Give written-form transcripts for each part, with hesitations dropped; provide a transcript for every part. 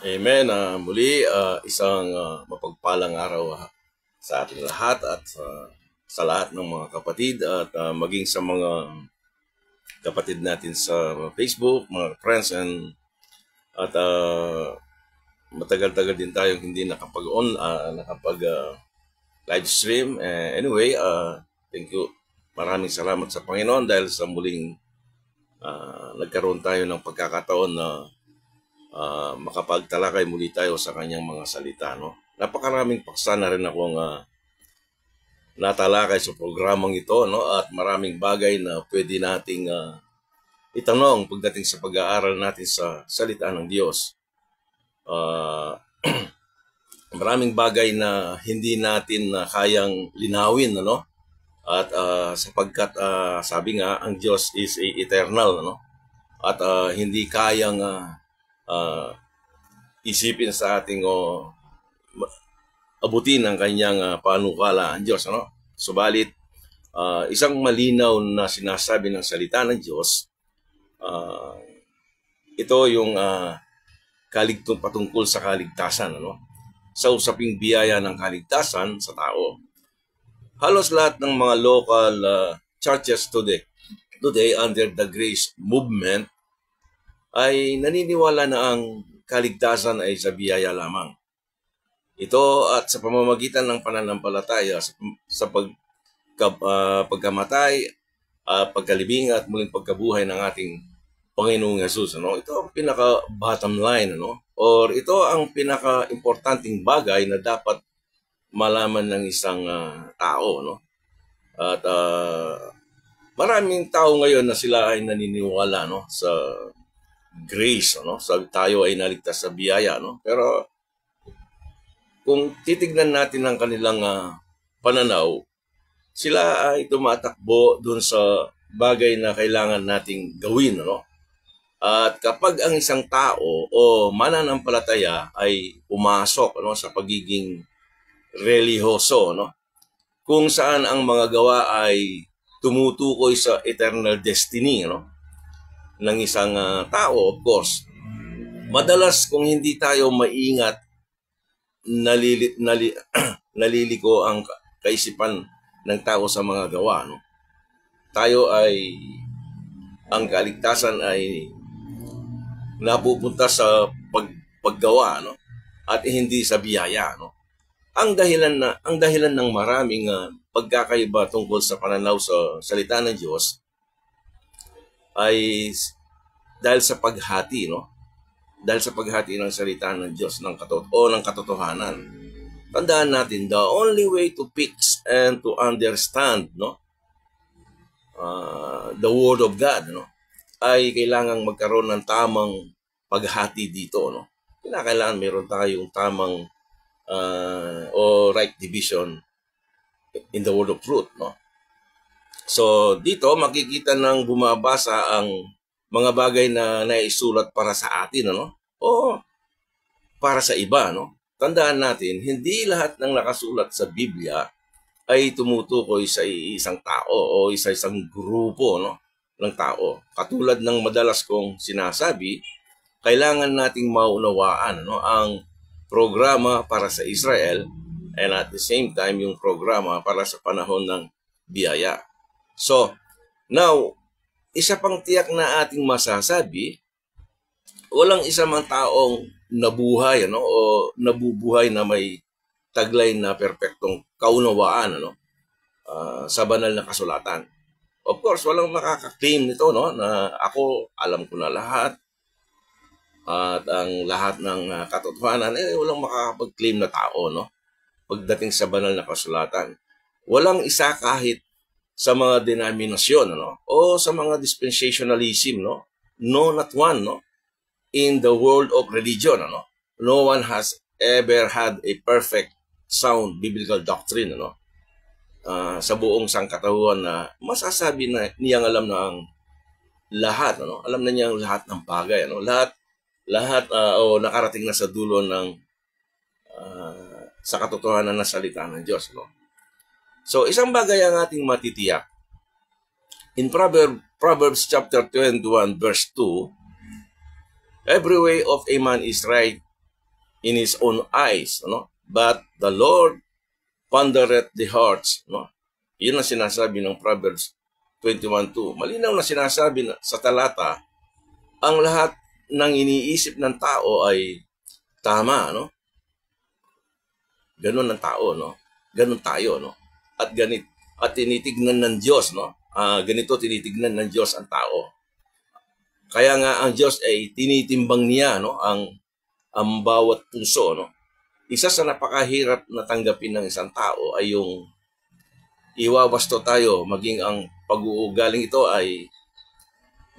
Amen. Muli, isang mapagpalang araw sa ating lahat at sa lahat ng mga kapatid at maging sa mga kapatid natin sa Facebook, mga friends at matagal-tagal din tayong hindi nakapag live stream. Anyway, thank you. Maraming salamat sa Panginoon dahil sa muling nagkaroon tayo ng pagkakataon na makapagtalakay muli tayo sa kanyang mga salita. No? Napakaraming paksa na rin akong natalakay sa programang ito, no? At maraming bagay na pwede nating itanong pagdating sa pag-aaral natin sa salita ng Diyos. Maraming bagay na hindi natin kayang linawin, no? At sapagkat sabi nga, ang Diyos is eternal, no? At hindi kayang isipin sa ating abutin ang kanyang panukala ang Diyos. Ano? Subalit, isang malinaw na sinasabi ng salita ng Diyos, ito yung patungkol sa kaligtasan. Ano? Sa usaping biyaya ng kaligtasan sa tao. Halos lahat ng mga local churches today under the grace movement ay naniniwala na ang kaligtasan ay sa biyaya lamang. Ito at sa pamamagitan ng pananampalataya sa pagkamatay, pagkalibing at muling pagkabuhay ng ating Panginoong Hesus. Ano? Ito ang pinaka-bottom line. Ano? Or ito ang pinaka-importanting bagay na dapat malaman ng isang tao. No? At maraming tao ngayon na sila ay naniniwala, no? Sa grace, no? Sabi tayo ay naligtas sa biyaya, no? Pero kung titignan natin ang kanilang pananaw, sila ay tumatakbo dun sa bagay na kailangan nating gawin, no? At kapag ang isang tao o mananampalataya ay pumasok, no, sa pagiging relihiyoso, no? Kung saan ang mga gawa ay tumutukoy sa eternal destiny, no? Ng isang tao, of course. Madalas kung hindi tayo maingat, naliliko ang kaisipan ng tao sa mga gawa. No? Ang kaligtasan ay napupunta sa paggawa, no? At hindi sa biyaya. No? Ang dahilan ng maraming pagkakaiba tungkol sa pananaw sa salita ng Diyos ay dahil sa paghati, no? Dahil sa paghati ng salita ng Diyos ng katotohanan. Tandaan natin, the only way to fix and to understand, no, the Word of God, no, ay kailangang magkaroon ng tamang paghati dito, no. Kailangan meron tayong tamang right division in the Word of Truth, no. So, dito makikita nang bumabasa ang mga bagay na naisulat para sa atin, ano? O para sa iba, no? Tandaan natin, hindi lahat ng nakasulat sa Biblia ay tumutukoy sa isang tao o isang grupo, no, ng tao. Katulad ng madalas kong sinasabi, kailangan nating maunawaan, no, ang programa para sa Israel and at the same time yung programa para sa panahon ng biyaya. So, now, isa pang tiyak na ating masasabi, walang isa mang taong nabuhay, ano, o nabubuhay na may taglay na perpektong kaunawaan, ano, sa banal na kasulatan. Of course, walang makaka-claim nito, no, na ako alam ko na lahat at ang lahat ng katotohanan, walang makakapag-claim na tao, no, pagdating sa banal na kasulatan. Walang isa kahit sa mga denominasyon, ano, o sa mga dispensationalism, no, no, not one, no, in the world of religion, ano, no one has ever had a perfect, sound biblical doctrine, ano, sa buong sangkatauhan na masasabi na niyang alam na ang lahat, ano, alam na niyang lahat ng bagay, ano, lahat o nakarating na sa dulo ng sa katotohanan ng salita ng Diyos, no. So, isang bagay ang ating matitiyak. In Proverbs chapter 21, verse 2, every way of a man is right in his own eyes, no? But the Lord pondereth the hearts, no? Yun ang sinasabi ng Proverbs 21:2. Malinaw na sinasabi sa talata, ang lahat ng iniisip ng tao ay tama, no? Ganun ang tao, no? Ganun tayo, no? At tinitignan ng Diyos, no? Ganito tinitignan ng Diyos ang tao. Kaya nga ang Diyos ay tinitimbang niya, no? Ang bawat puso, no? Isa sa napakahirap na tanggapin ng isang tao ay yung iwawasto tayo, maging ang pag-uugaling ito ay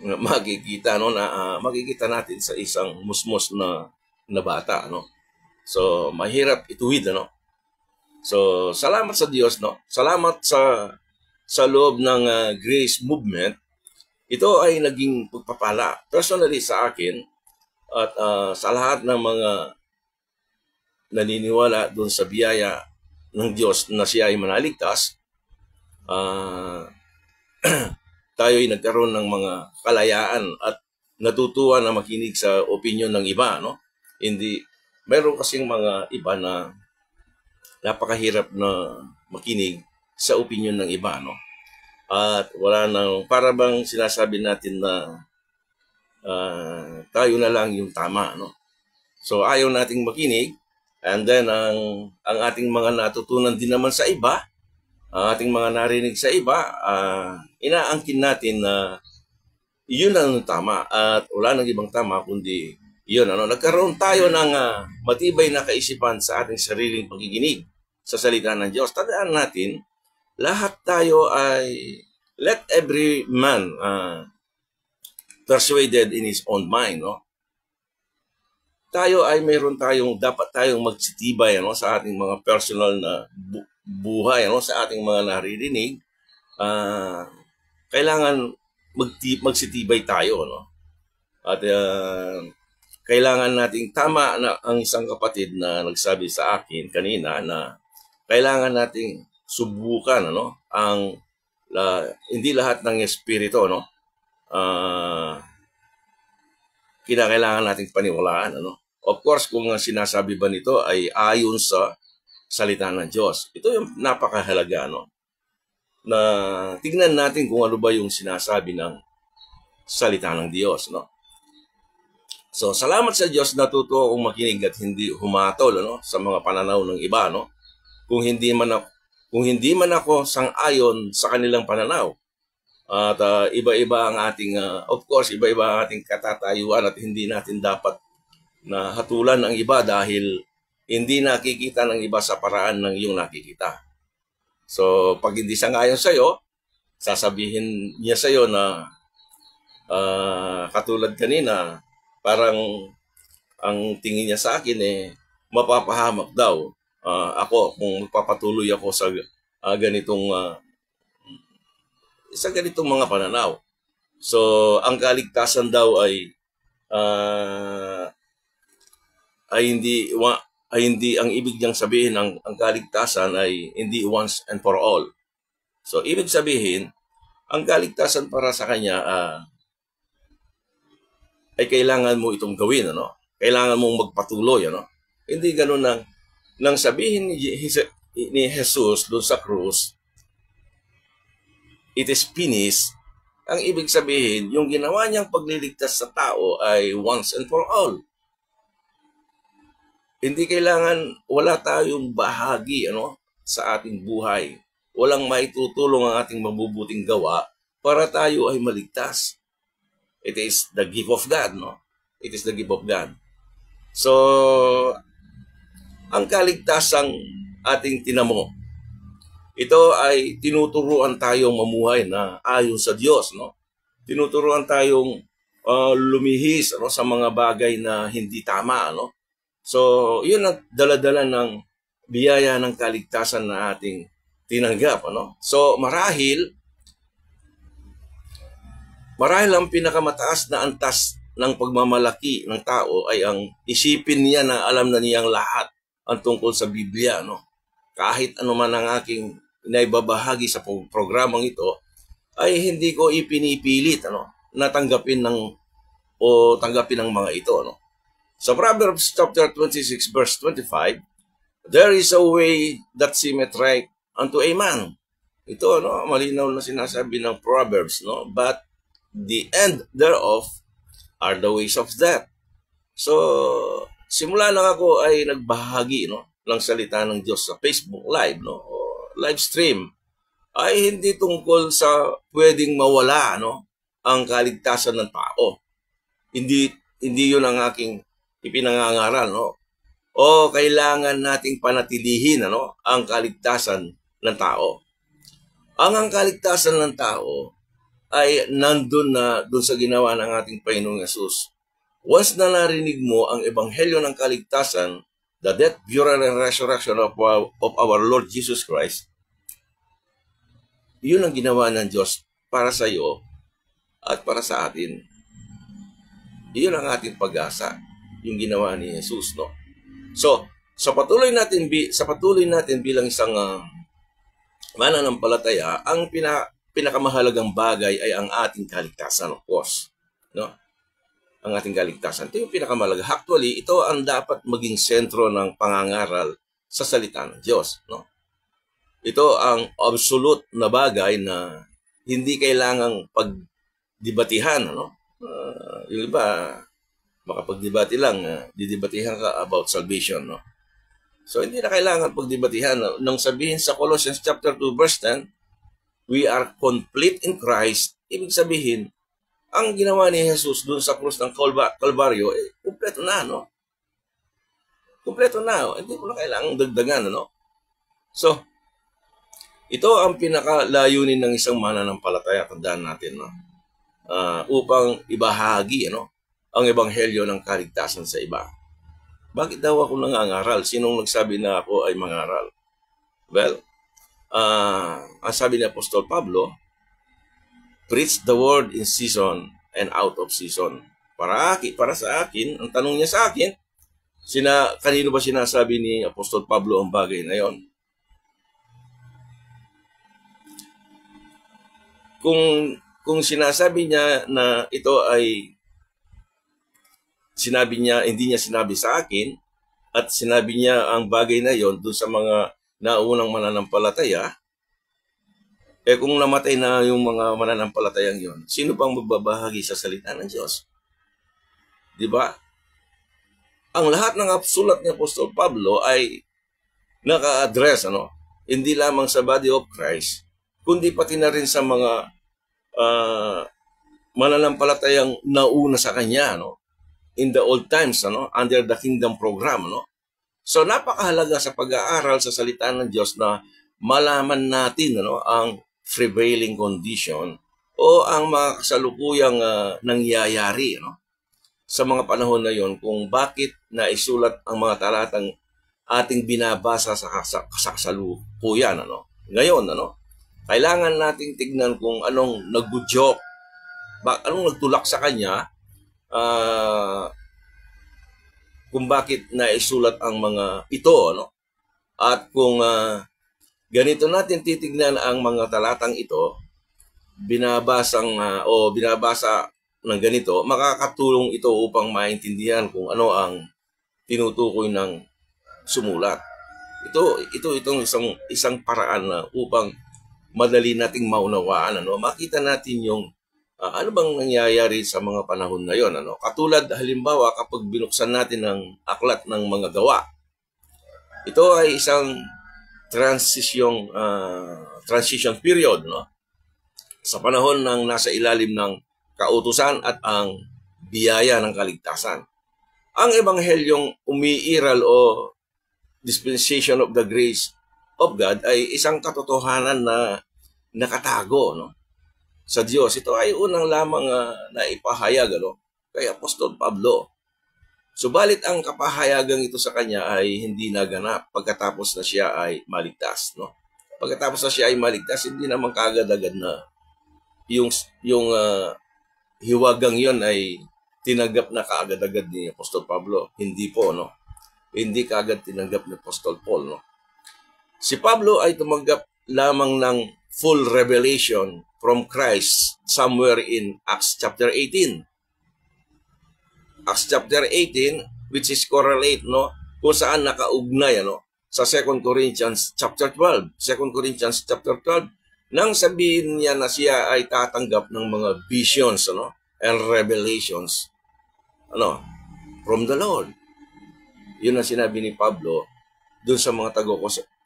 makikita, no, na makikita natin sa isang musmos na bata, no. So mahirap ituwid, no. So salamat sa Diyos, no. Salamat sa loob ng Grace Movement. Ito ay naging pagpapala personally sa akin at sa lahat ng mga naniniwala doon sa biyaya ng Diyos na siya ay manaligtas. Tayo ay nagkaroon ng mga kalayaan at natutuwa na makinig sa opinion ng iba, no? Hindi, meron kasing mga iba na napakahirap na makinig sa opinion ng iba, no? At wala nang, para bang sinasabi natin na tayo na lang yung tama, no? So ayaw nating makinig, and then ang ating mga natutunan din naman sa iba, ang ating mga narinig sa iba, inaangkin natin na yun ang tama at wala nang ibang tama kundi yun. Nagkaroon tayo ng matibay na kaisipan sa ating sariling pakikinig sa salita ng Diyos. Tandaan natin, lahat tayo ay let every man persuaded in his own mind, no? Tayo ay dapat tayong magsitibay, no, sa ating mga personal na buhay, no, sa ating mga naririnig. Kailangan magsitibay tayo, no? At kailangan nating, tama na ang isang kapatid na nagsabi sa akin kanina na kailangan nating subukan, no, hindi lahat ng espiritu, no, kinakailangan nating paniwalaan, ano. Of course, kung ang sinasabi ba nito ay ayon sa salita ng Diyos, ito yung napakahalaga, no, na tignan natin kung ano ba yung sinasabi ng salita ng Diyos, no. So, salamat sa Diyos, natuto akong makinig at hindi humatol, ano, sa mga pananaw ng iba, no. Kung hindi man ako sang-ayon sa kanilang pananaw, at iba-iba ang ating, of course, iba-iba ang ating katatayuan at hindi natin dapat na hatulan ang iba dahil hindi nakikita ng iba sa paraan ng iyong nakikita. So, pag hindi sang-ayon sa'yo, sasabihin niya sa'yo na katulad kanina, parang ang tingin niya sa akin mapapahamak daw ako kung magpapatuloy ako sa ganitong mga pananaw. So, ang kaligtasan daw ay hindi ang ibig niyang sabihin ang kaligtasan ay hindi once and for all. So, ibig sabihin, ang kaligtasan para sa kanya ay kailangan mo itong gawin, ano? Kailangan mong magpatuloy, ano? Hindi ganoon nang sabihin ni Jesus doon sa krus, it is finished. Ang ibig sabihin, yung ginawa niyang pagliligtas sa tao ay once and for all. Hindi kailangan, wala tayong bahagi, ano, sa ating buhay. Walang maitutulong ang ating mabubuting gawa para tayo ay maligtas. It is the gift of God, no? It is the gift of God. So, ang kaligtasang ating tinamo, ito ay tinuturuan tayong mamuhay na ayon sa Diyos, no? Tinuturuan tayong lumihis, ano, sa mga bagay na hindi tama, no? So, yun ang dala-dala ng biyaya ng kaligtasan na ating tinanggap, ano? So, marahil ang pinakamataas na antas ng pagmamalaki ng tao ay ang isipin niya na alam na niyang lahat ang tungkol sa Biblia, no? Kahit ano man ang aking naibabahagi sa programang ito, ay hindi ko ipinipilit, ano, na tanggapin ng mga ito, no? Sa Proverbs chapter 26 verse 25, there is a way that seemeth right unto a man. Ito, no, malinaw na sinasabi ng Proverbs, no? But the end thereof are the ways of death. So, simula lang ako ay nagbahagi, no, ng salita ng Diyos sa Facebook Live, no, o live stream, ay hindi tungkol sa pwedeng mawala, no, ang kaligtasan ng tao. Hindi 'yun ang aking ipinangangaral, no. O kailangan nating panatilihin, ano, ang kaligtasan ng tao. Ang kaligtasan ng tao ay nandun na dun sa ginawa ng ating Panginoong Yesus. Once na narinig mo ang ebanghelyo ng kaligtasan, the death, burial, and resurrection of our Lord Jesus Christ, yun ang ginawa ng Diyos para sa iyo at para sa atin. Iyon ang ating pag-asa, yung ginawa ni Jesus, no? So, sa patuloy natin bilang isang mananampalataya, ang pinakamahalagang bagay ay ang ating kaligtasan, of course, no? Ang ating kaligtasan. Ito yung pinakamahalaga. Actually, ito ang dapat maging sentro ng pangangaral sa salita ng Diyos, no? Ito ang absolute na bagay na hindi kailangang pagdibatihan, no? Yung iba, makapagdebate lang, didibatihan ka about salvation, no? So, hindi na kailangan pagdibatihan. Nang sabihin sa Colossians chapter 2 verse 10, we are complete in Christ. Ibig sabihin, ang ginawa ni Jesus doon sa krus ng Kalbaryo, kumpleto na, no? Kumpleto na. Hindi mo na kailangang dagdagan, no? So, ito ang pinakalayunin ng isang mananampalataya, tandaan natin, no? Upang ibahagi, ano, ang ebanghelyo ng kaligtasan sa iba. Bakit daw ako nangangaral? Sinong nagsabi na ako ay mangaral? Well, ang sabi ni Apostol Pablo, preach the word in season and out of season. Para sa akin, ang tanong niya sa akin, kanino ba sinasabi ni Apostol Pablo ang bagay na yon? Kung sinasabi niya na ito ay hindi niya sinabi sa akin, at sinabi niya ang bagay na yon doon sa mga naunang mananampalataya, kung namatay na yung mga mananampalatayang yon, sino pang magbabahagi sa salita ng Diyos? Di ba? Ang lahat ng sulat ni Apostol Pablo ay naka-address, ano, hindi lamang sa body of Christ, kundi pati na rin sa mga mananampalatayang nauna sa kanya, no? In the old times, ano, under the kingdom program, no? So napakahalaga sa pag-aaral sa salita ng Diyos na malaman natin, ano, ang prevailing condition o ang mga kasalukuyang nangyayari, no, sa mga panahon na yon, kung bakit naisulat ang mga talatang ating binabasa sa kasalukuyan, ano. Ngayon, ano, kailangan nating tignan kung anong nagbudyok, anong nagtulak sa kanya, kung bakit naisulat ang mga ito, no? At kung ganito natin titignan ang mga talatang ito, binabasa ng ganito, makakatulong ito upang maintindihan kung ano ang tinutukoy ng sumulat. Itong isang paraan na upang madali nating maunawaan, ano, makita natin yung ano bang nangyayari sa mga panahon na yon, ano. Katulad halimbawa kapag binuksan natin ang aklat ng mga gawa. Ito ay isang transition period, no, sa panahon ng nasa ilalim ng kautusan at ang biyaya ng kaligtasan. Ang ebanghelyong umiiral o dispensation of the grace of God ay isang katotohanan na nakatago, no, sa Diyos. Ito ay unang lamang naipahayag, ano, kay Apostol Pablo. Subalit ang kapahayagang ito sa kanya ay hindi naganap pagkatapos na siya ay maligtas, no? Pagkatapos na siya ay maligtas, hindi naman kaagad-agad na yung hiwagang yon ay tinanggap na kaagad-agad ni Apostol Pablo. Hindi po, no? Hindi kaagad tinanggap ni Apostol Paul, no? Si Pablo ay tumanggap lamang ng full revelation from Christ somewhere in Acts chapter 18. Acts chapter 18 which is correlate, no, kung saan nakaugnay, ano, sa 2 Corinthians chapter 12. 2 Corinthians chapter 12, nang sabihin niya na siya ay tatanggap ng mga visions, ano, and revelations, ano, from the Lord. Yun ang sinabi ni Pablo dun sa mga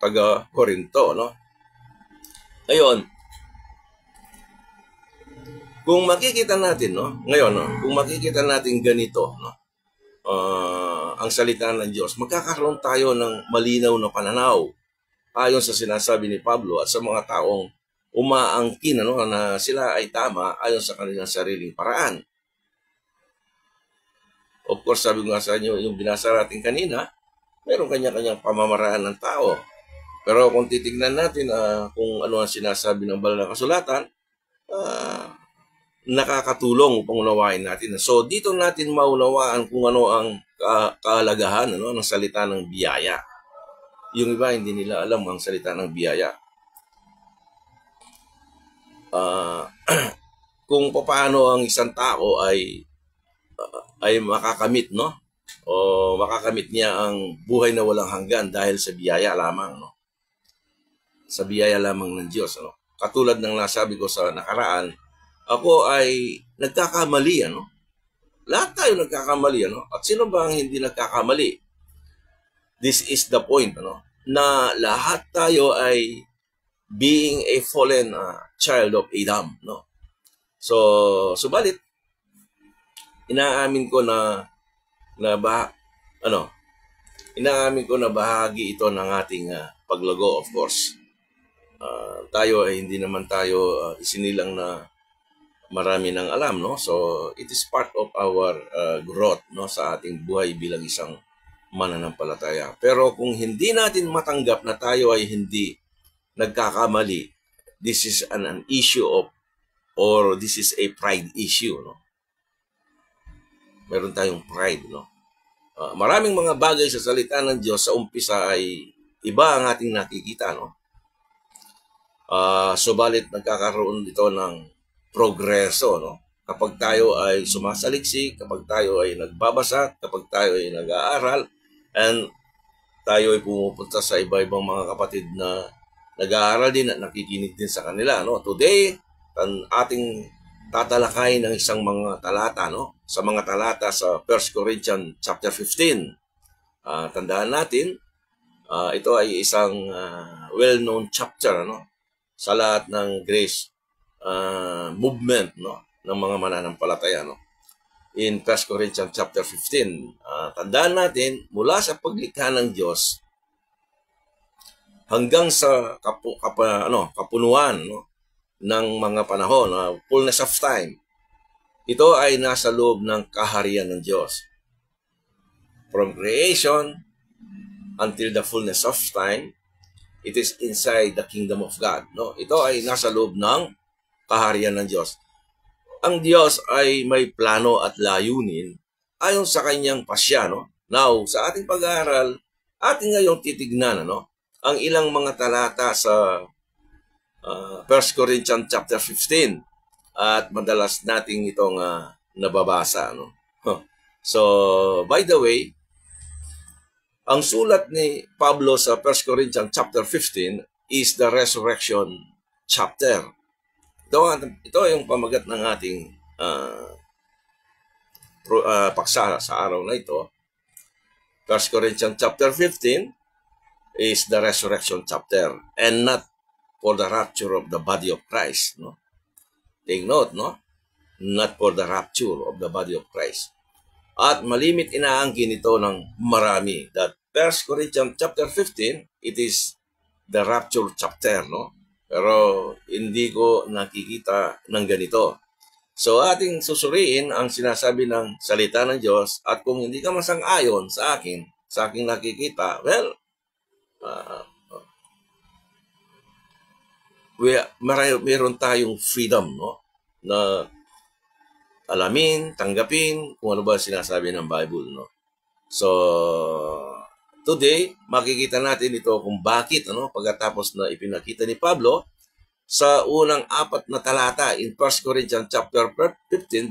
taga-Korinto, no? Ngayon, kung makikita natin, no, ngayon, no, kung makikita natin ganito, no, ang salita ng Diyos, magkakaroon tayo ng malinaw na pananaw ayon sa sinasabi ni Pablo at sa mga taong umaangkin, ano, na sila ay tama ayon sa kanilang sariling paraan. Of course, sabi ko nga sa inyo, yung binasa natin kanina, meron kanya-kanyang pamamaraan ng tao. Pero kung titignan natin kung ano ang sinasabi ng banal na kasulatan, nakakatulong upang unawain natin. So, dito natin maunawaan kung ano ang kahalagahan, ano, ng salita ng biyaya. Yung iba, hindi nila alam ang salita ng biyaya. Kung paano ang isang tao ay makakamit, no? O makakamit niya ang buhay na walang hanggan dahil sa biyaya lamang, no? Sa biyaya lamang ng Diyos, ano? Katulad ng nasabi ko sa nakaraan, ako ay nagkakamali, ano? Lahat tayo nagkakamali, ano? At sino ba ang hindi nagkakamali? This is the point, ano? Na lahat tayo ay being a fallen child of Adam, no? So, subalit, inaamin ko inaamin ko na bahagi ito ng ating paglago, of course. Tayo ay hindi naman tayo isinilang na marami ng alam, no? So, it is part of our growth, no, sa ating buhay bilang isang mananampalataya. Pero kung hindi natin matanggap na tayo ay hindi nagkakamali, this is an issue of, or this is a pride issue, no? Meron tayong pride, no? Maraming mga bagay sa salita ng Diyos sa umpisa ay iba ang ating nakikita, no? Subalit nagkakaroon dito ng progreso, no? Kapag tayo ay sumasaliksik, kapag tayo ay nagbabasa, kapag tayo ay nag-aaral, and tayo ay pumupunta sa iba-ibang mga kapatid na nag-aaral din at nakikinig din sa kanila, no? Today, ating tatalakay ng isang mga talata, no? Sa mga talata sa 1 Corinthians chapter 15. Tandaan natin, ito ay isang well-known chapter, no? Sa lahat ng grace movement, no, ng mga mananampalataya, no? In 1 Corinthians chapter 15, tandaan natin, mula sa paglikha ng Diyos hanggang sa kapunuan, no, ng mga panahon, fullness of time, ito ay nasa loob ng kaharian ng Diyos. From creation until the fullness of time, it is inside the kingdom of God, no? Ito ay nasa loob ng kaharian ng Diyos. Ang Diyos ay may plano at layunin ayon sa kanyang pasya, no? Now, sa ating pag-aaral, ating ngayong titignan, no, ang ilang mga talata sa 1 Corinthians chapter 15, at madalas nating itong nababasa, no? So, by the way, ang sulat ni Pablo sa 1 Corinthians chapter 15 is the resurrection chapter. Ito yung pamagat ng ating paksa sa araw na ito. 1 Corinthians chapter 15 is the resurrection chapter and not for the rapture of the body of Christ, no? Take note, no? Not for the rapture of the body of Christ. At malimit inaangkin ito ng marami that 1 Corinthians chapter 15, it is the rapture chapter, no? Pero hindi ko nakikita ng ganito. So ating susuriin ang sinasabi ng salita ng Diyos, at kung hindi ka masang-ayon sa aking nakikita, well, meron tayong freedom, no, na alamin, tanggapin kung ano ba sinasabi ng Bible, no? So, today, makikita natin ito kung bakit, ano, pagkatapos na ipinakita ni Pablo sa unang 4 na talata in 1 Corinthians chapter 15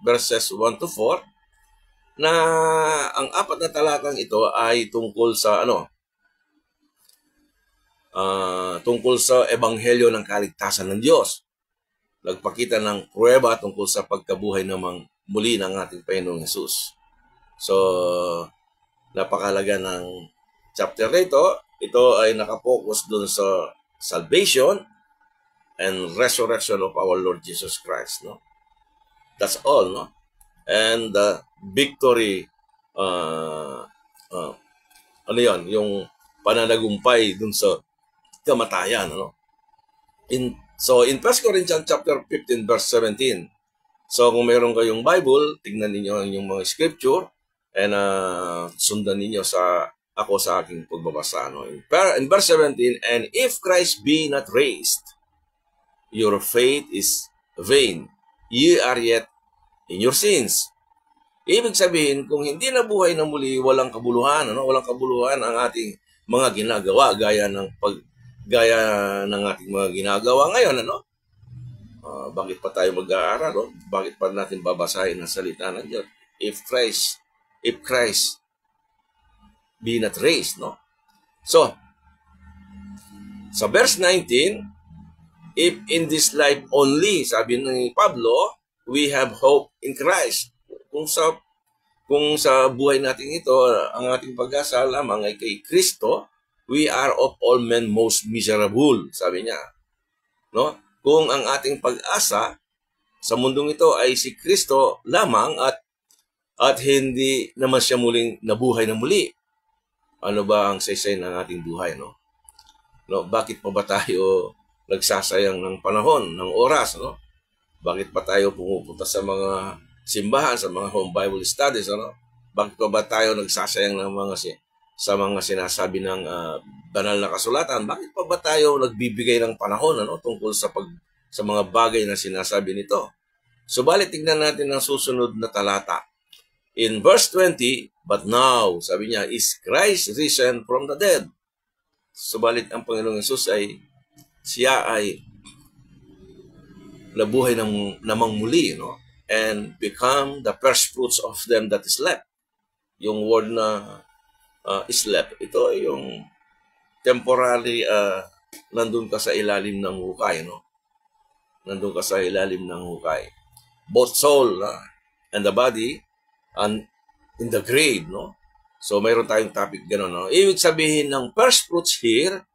verses 1 to 4, na ang 4 na talatang ito ay tungkol sa tungkol sa ebanghelyo ng kaligtasan ng Diyos. Nagpakita ng pruweba tungkol sa pagkabuhay namang muli ng ating Panginoong Hesus. So, napakalaga ng chapter na ito. Ito ay nakapokus dun sa salvation and resurrection of our Lord Jesus Christ. No? That's all. No? And the victory, yung pananagumpay dun sa kamatayan. So in 1 Corinthians chapter 15 verse 17. So kung meron kayong Bible, tingnan niyo yung mga scripture and sundan niyo ako sa aking pagbabasa. In verse 17, and if Christ be not raised, your faith is vain. Ye are yet in your sins. Ibig sabihin, kung hindi nabuhay na muli, walang kabuluhan. Walang kabuluhan ang ating mga ginagawa gaya ng ating mga ginagawa ngayon. Bakit pa tayo mag-aaral? Bakit pa natin babasahin ang salita ng Diyos? If Christ be not raised, no? So, sa verse 19, if in this life only, sabi ni Pablo, we have hope in Christ. Kung sa buhay natin ito, ang ating pag-asa lamang ay kay Kristo, we are of all men most miserable, sabi niya. No? Kung ang ating pag-asa sa mundong ito ay si Kristo lamang at hindi naman siya muling nabuhay na muli, ano ba ang saysay ng ating buhay? No? Bakit pa ba tayo nagsasayang ng panahon, ng oras? No? Bakit pa tayo pumupunta sa mga simbahan, sa mga home Bible studies? Bakit pa ba tayo nagsasayang ng sa mga sinasabi ng banal na kasulatan? Bakit pa ba tayo nagbibigay ng panahon tungkol sa mga bagay na sinasabi nito? Subalit tingnan natin ang susunod na talata. In verse 20, but now, sabi niya, is Christ risen from the dead? Subalit ang Panginoong Hesus siya ay nabuhay namang muli, and become the first fruits of them that is left. Yung word na is left, ito ay yung temporary nandun ka sa ilalim ng hukay, nandun ka sa ilalim ng hukay. Both soul and the body and in the grave, So mayroon tayong topic gano'n, Ibig sabihin ng first fruits here,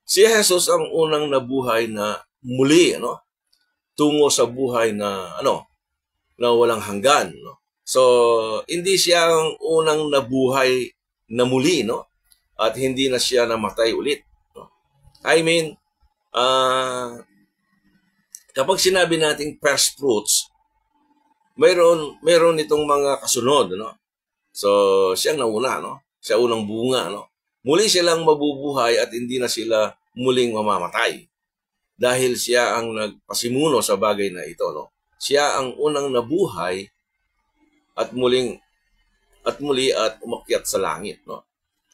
si Jesus ang unang nabuhay na muli, tungo sa buhay na na walang hanggan, So hindi siya ang unang nabuhay na muli, at hindi na siya namatay ulit, I mean, kapag sinabi nating first fruits, mayroon itong mga kasunod, So siyang nauna, siya unang bunga, Muli silang mabubuhay at hindi na sila muling mamamatay. Dahil siya ang nagpasimuno sa bagay na ito, Siya ang unang nabuhay at muli at umakyat sa langit,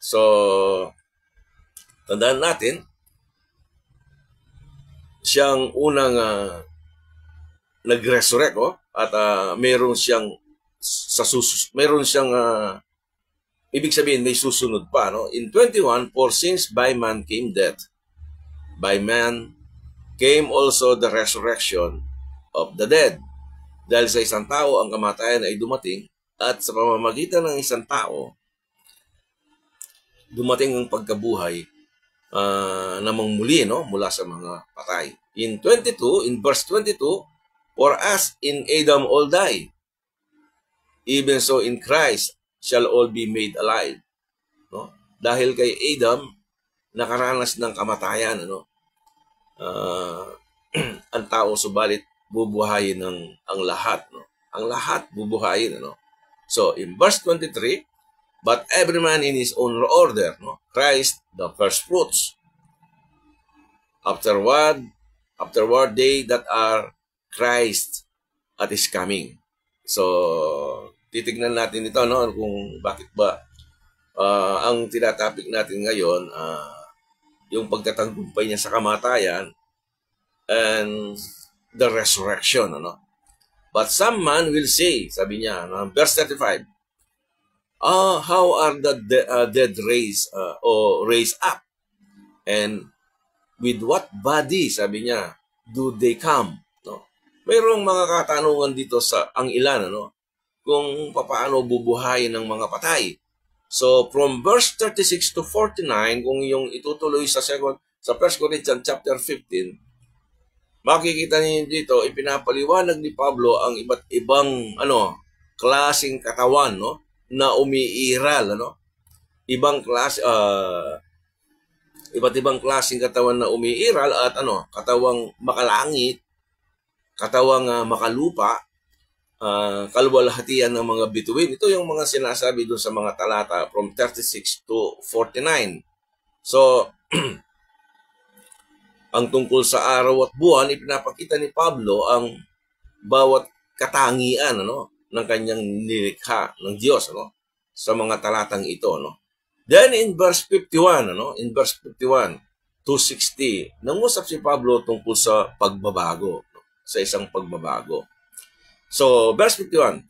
So tandaan natin, siyang unang nag-resurrect, at meron siyang ibig sabihin may susunod pa, In 21, for since by man came death, by man came also the resurrection of the dead. Dahil sa isang tao ang kamatayan ay dumating, at sa pamamagitan ng isang tao dumating ang pagkabuhay namang muli, mula sa mga patay. In verse 22, for as in Adam all die, even so in Christ shall all be made alive. Dahil kay Adam, nakaranas ng kamatayan, ang tao, subalit bubuhayin ang lahat, Ang lahat bubuhayin, So in verse 23, but every man in his own order, Christ the first fruits. Afterward they that are Christ at His coming. So, titignan natin ito, kung bakit ba ang tinatapik natin ngayon, yung pagtatagumpay niya sa kamatayan and the resurrection, But some man will say, sabi niya, verse 35, how are the dead raised or raised up? And with what body, sabi niya, do they come? No? Mayroong mga katanungan dito sa ang ilan, ano? Kung paano bubuhayin ng mga patay. So, from verse 36 to 49, kung yung itutuloy sa 1 Corinthians chapter 15, makikita niyo dito, ipinapaliwanag ni Pablo ang iba't ibang klaseng katawan, no, na umiiral, ano? Iba't ibang klaseng katawan na umiiral at katawang makalangit, katawang makalupa, kalwalhatian ng mga bituin. Ito yung mga sinasabi doon sa mga talata from 36 to 49. So, ang tungkol sa araw at buwan, ipinapakita ni Pablo ang bawat katangian ng kanyang nilikha ng Diyos sa mga talatang ito. Then in verse 51, in verse 51 to 60, nangusap si Pablo tungkol sa pagbabago, sa isang pagbabago. So, verse 51,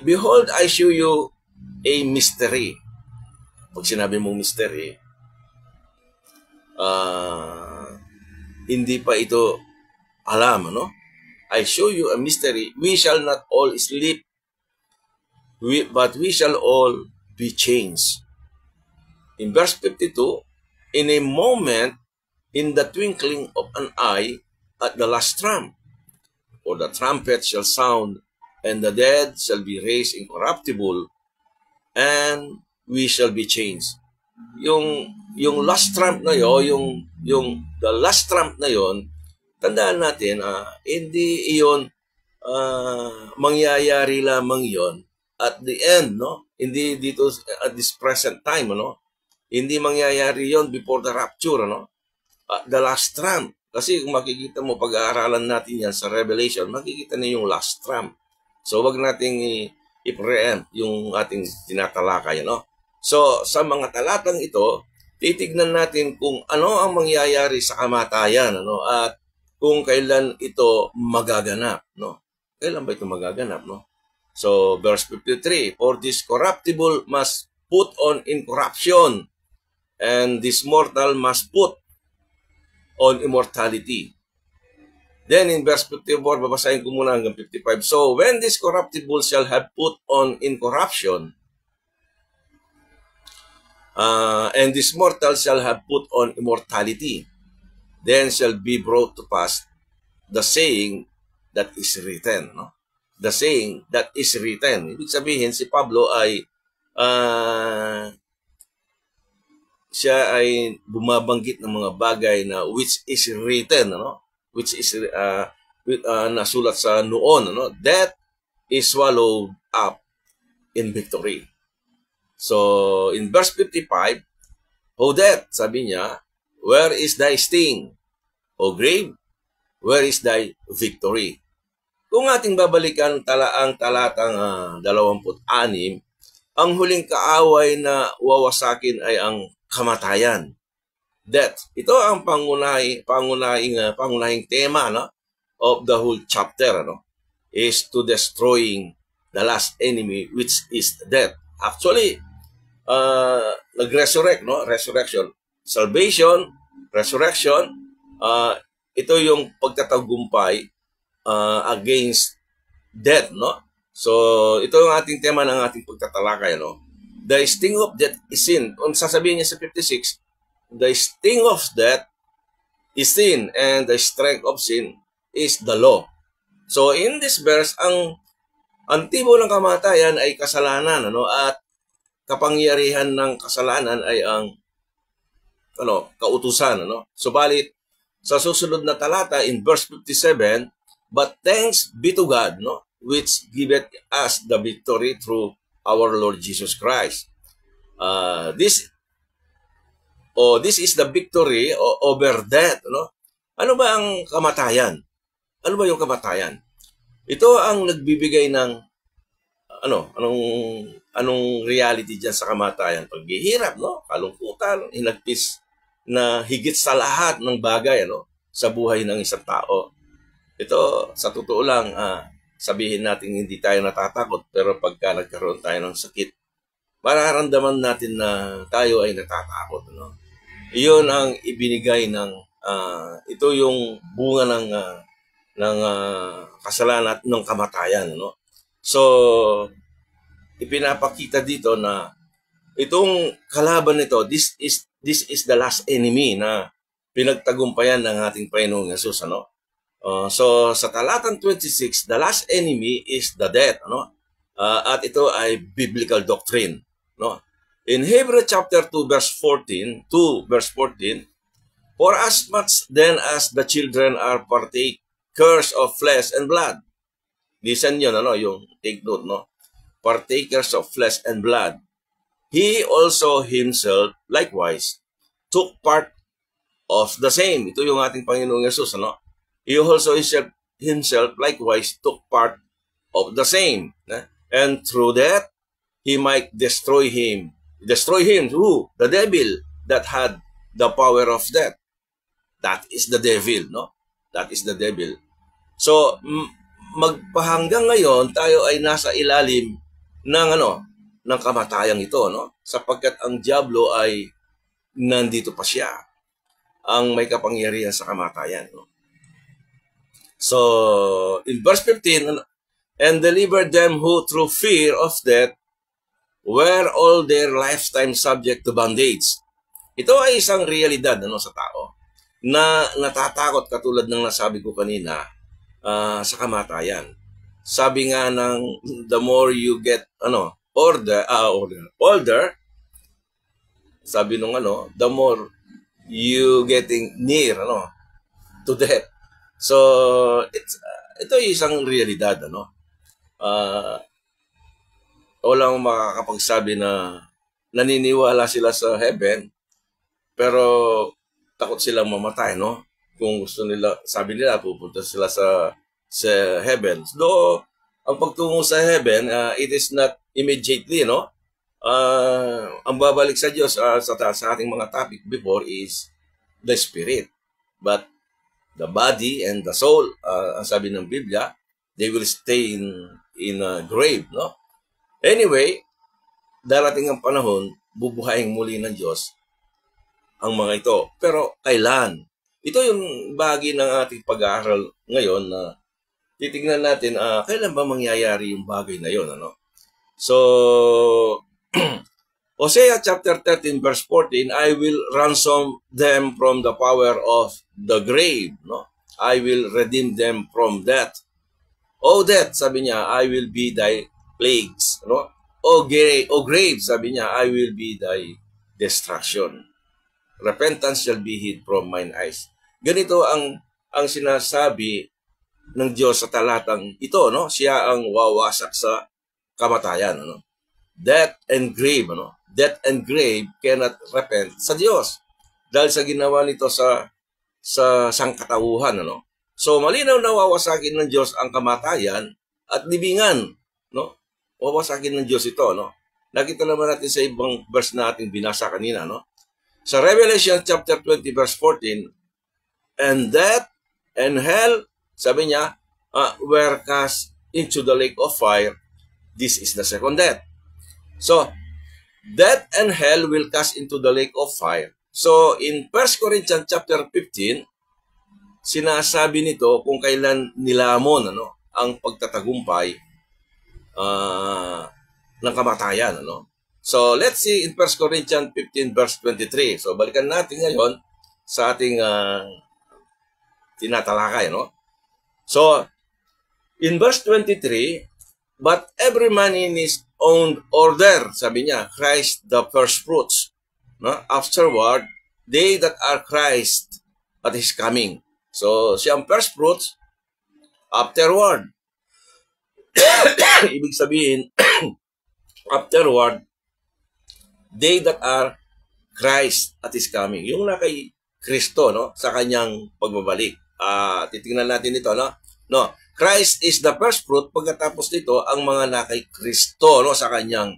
Behold, I show you a mystery. Pag sinabi mong mystery, hindi pa ito alam, I show you a mystery. We shall not all sleep, but we shall all be changed. In verse 52, in a moment, in the twinkling of an eye, at the last trump, for the trumpet shall sound, and the dead shall be raised incorruptible, and we shall be changed. Yung last trump na yon, yung the last trump na yon, tandaan natin, hindi iyon mangyayari lamang yon at the end, Hindi dito at this present time, Hindi mangyayari yon before the rapture, the last trump. Kasi kung makikita mo, pag-aaralan natin yan sa Revelation, makikita niyo yung last trump. So, wag nating i-preempt yung ating tinatalakay, So, sa mga talatang ito, titignan natin kung ano ang mangyayari sa kamatayan, at kung kailan ito magaganap, Kailan ba ito magaganap, So, verse 53, For this corruptible must put on incorruption, and this mortal must put on immortality. Then in verse 54, babasahin ko muna hanggang 55. So, when this corruptible shall have put on incorruption, and this mortal shall have put on immortality, then shall be brought to pass the saying that is written. The saying that is written. Ibig sabihin, si Pablo ay siya ay bumabanggit ng mga bagay na which is written, which is nasulat sa noon, Death is swallowed up in victory. So, in verse 55, O death, sabi niya, where is thy sting? O grave, where is thy victory? Kung ating babalikan ang talatang 26, ang huling kaaway na wawasakin ay ang kamatayan. Death. Ito ang pangunahing tema of the whole chapter, is to destroying the last enemy, which is death. Actually, nag-resurrect, resurrection. Salvation, resurrection, ito yung pagtatagumpay against death, So, ito yung ating tema ng ating pagtatalakay, The sting of death is sin. Kung sasabihin niya sa 56, the sting of death is sin, and the strength of sin is the law. So, in this verse, ang antibo ng kamatayan ay kasalanan, at kapangyarihan ng kasalanan ay ang kautusan, Subalit, sa susunod na talata in verse 57, but thanks be to God, which giveth us the victory through our Lord Jesus Christ. This is the victory over death, Ano ba ang kamatayan? Ano ba yung kamatayan? Ito ang nagbibigay ng anong reality diyan sa kamatayan? Paghihirap, kalungkutan, hinagpis na higit sa lahat ng bagay, sa buhay ng isang tao. Ito, sa totoo lang, sabihin natin hindi tayo natatakot, pero pagka nagkaroon tayo ng sakit, mararamdaman natin na tayo ay natatakot. No? Iyon ang ibinigay ng, ito yung bunga ng kasalanan at ng kamatayan. No? So, ipinapakita dito na itong kalaban nito, this is the last enemy na pinagtagumpayan ng ating Panginoong Yesus. Ano? So sa talatang 26, the last enemy is the death. Ano? At ito ay biblical doctrine. No? In Hebrew chapter 2 verse 14, for as much then as the children are partakers of flesh and blood. Listen yun, ano, yung take note, no? Partakers of flesh and blood. He also himself likewise took part of the same. Ito yung ating Panginoong Yesus, ano? He also himself likewise took part of the same. And through that, he might destroy him. Destroy him, who? The devil that had the power of death. That is the devil, no? That is the devil. So, magpahanggang ngayon, tayo ay nasa ilalim ng ng kamatayang ito, no? Sapagkat ang diablo ay nandito pa siya, ang may kapangyarihan sa kamatayan, no? So, in verse 15, and delivered them who through fear of death were all their lifetime subject to bondage. Ito ay isang realidad sa tao na natatakot, katulad ng nasabi ko kanina, sa kamatayan. Sabi nga ng the more you get older, sabi nung the more you getting near to death. So ito ay isang realidad, walang makakapagsabi na naniniwala sila sa heaven pero takot silang mamatay, no? Kung gusto nila, sabi nila pupunta sila sa heaven. Though ang pagtungo sa heaven, it is not immediately, no? Ang babalik sa Diyos sa ating mga topic before is the spirit. But the body and the soul, ang sabi ng Biblia, they will stay in a grave, no? Anyway, darating ang panahon, bubuhayin muli ng Diyos ang mga ito. Pero kailan? Ito yung bahagi ng ating pag-aaral ngayon na titignan natin kailan ba mangyayari yung bagay na yun, So, Hosea chapter 13 verse 14, I will ransom them from the power of the grave, no? I will redeem them from death. O death, sabi niya, I will be thy plagues, no? O grave, sabi niya, I will be thy destruction. Repentance shall be hid from mine eyes. Ganito ang sinasabi ng Diyos sa talatang ito, no? Siya ang wawasak sa kamatayan, Death and grave, Death and grave cannot repent sa Diyos dahil sa ginawa nito sa sangkatauhan, So malinaw na wawasakin ng Diyos ang kamatayan at libingan, Wawasakin ng Diyos ito, Nakita naman natin sa ibang verse na ating binasa kanina, Sa Revelation chapter 20 verse 14, and death and hell, sabi niya, were cast into the lake of fire. This is the second death. So, death and hell will cast into the lake of fire. So, in 1 Corinthians chapter 15, sinasabi nito kung kailan nilamon ang pagtatagumpay ng kamatayan. So, let's see in 1 Corinthians 15 verse 23. So, balikan natin ngayon sa ating tinatalakay. So, in verse 23, but every man in his own order, sabi niya, Christ the first fruits. Afterward, they that are Christ at His coming. So, siyang first fruits, afterward. Ibig sabihin, afterward, they that are Christ at His coming. Yung na kay Kristo, sa kanyang pagbabalik. Titingnan natin ito, No, Christ is the first fruit. Pagkatapos nito, ang mga na kay Kristo, sa kanyang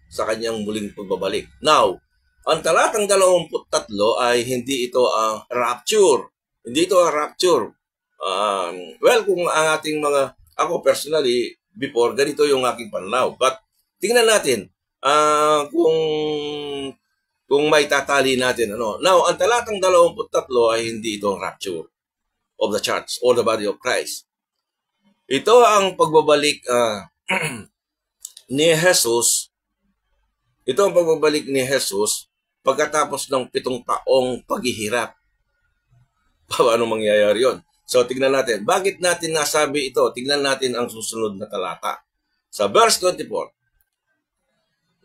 sa kanyang muling pagbabalik. Now, ang talatang 23 ay hindi ito ang rapture. Hindi ito ang rapture. Well, kung ang ating ako personally, before, ganito yung aking pananaw. But, tingnan natin, kung may tatali natin, ano. Now, ang talatang 23 ay hindi ito ang rapture of the church or the body of Christ. Ito ang pagbabalik ni Jesus. Ito ang pagbabalik ni Jesus pagkatapos ng 7 taong paghihirap. Paano mangyayari yon? So, tignan natin. Bakit natin nasabi ito? Tignan natin ang susunod na talata. Sa verse 24,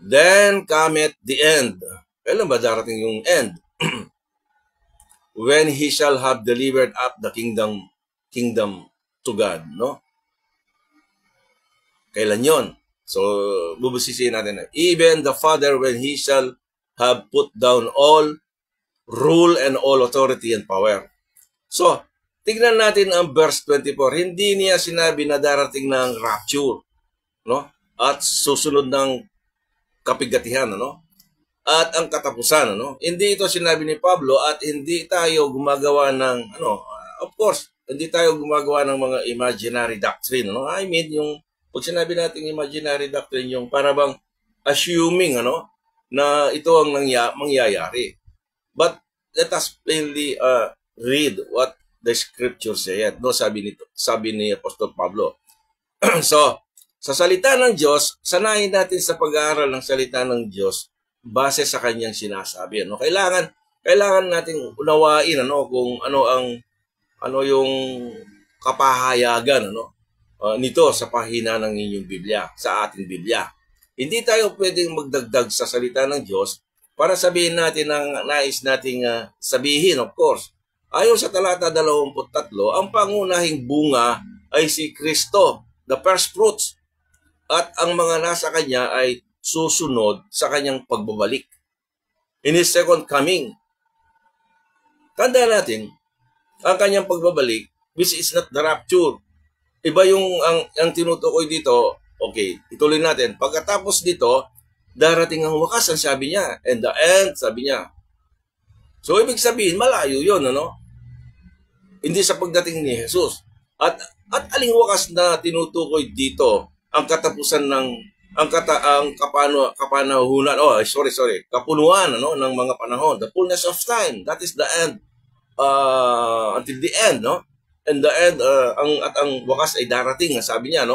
Then cometh the end. Kailan ba darating yung end? When he shall have delivered up the kingdom to God, no? Kailan yon? So, bubusisiin natin. Even the Father, when he shall have put down all rule and all authority and power. So, tignan natin ang verse 24. Hindi niya sinabi na darating ng rapture, no? At susunod ng kapigatihan, no? At ang katapusan, no? Hindi ito sinabi ni Pablo at hindi tayo gumagawa ng, of course, hindi tayo gumagawa ng mga imaginary doctrine, no? I mean, yung pag sinabi natin imaginary doctrine, yung para bang assuming, na ito ang mangyayari. But let us plainly read what the scripture said. No, sabi ni Apostol Pablo. So, sa salita ng Diyos, sanayin natin sa pag-aaral ng salita ng Diyos base sa kanyang sinasabi. No? Kailangan nating unawain kung ano yung kapahayagan nito sa pahina ng inyong Biblia, sa ating Biblia. Hindi tayo pwedeng magdagdag sa salita ng Diyos para sabihin natin ang nais nating sabihin, of course. Ayon sa talata 23, ang pangunahing bunga ay si Kristo, the first fruits. At ang mga nasa kanya ay susunod sa kanyang pagbabalik. In His second coming. Tandaan natin, ang kanyang pagbabalik, which is not the rapture. Iba yung ang tinutukoy dito. Okay, ituloy natin. Pagkatapos dito, darating ang wakas, ang sabi niya. And the end, sabi niya. So, ibig sabihin, malayo yun, Hindi sa pagdating ni Jesus. At aling wakas na tinutukoy dito, ang katapusan ng, kapanahunan, kapunuan, ng mga panahon. The fullness of time, that is the end. Until the end, And the end, ang wakas ay darating, sabi niya,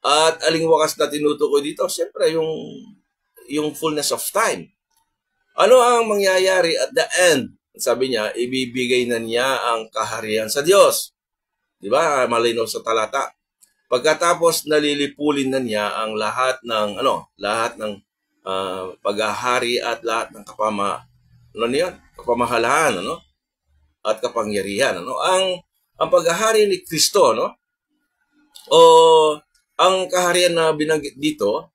At aling wakas na tinutukoy dito, siyempre yung fullness of time. Ano ang mangyayari at the end? Sabi niya, ibibigay na niya ang kaharian sa Diyos. Di ba? Malinaw sa talata. Pagkatapos nalilipulin na niya ang lahat ng paghahari at lahat ng kapamahalaan, at kapangyarihan, ang paghahari ni Kristo, o ang kaharian na binanggit dito,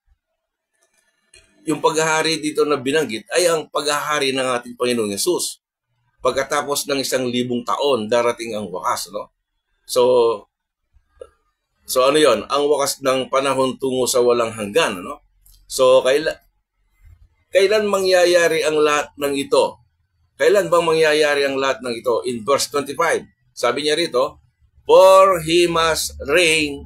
yung paghahari dito na binanggit ay ang paghahari ng ating Panginoong Yesus. Pagkatapos ng 1,000 taon, darating ang wakas, So ano yon? Ang wakas ng panahon tungo sa walang hanggan, So kailan mangyayari ang lahat ng ito? Kailan bang mangyayari ang lahat ng ito? In verse 25, sabi niya rito, For He must reign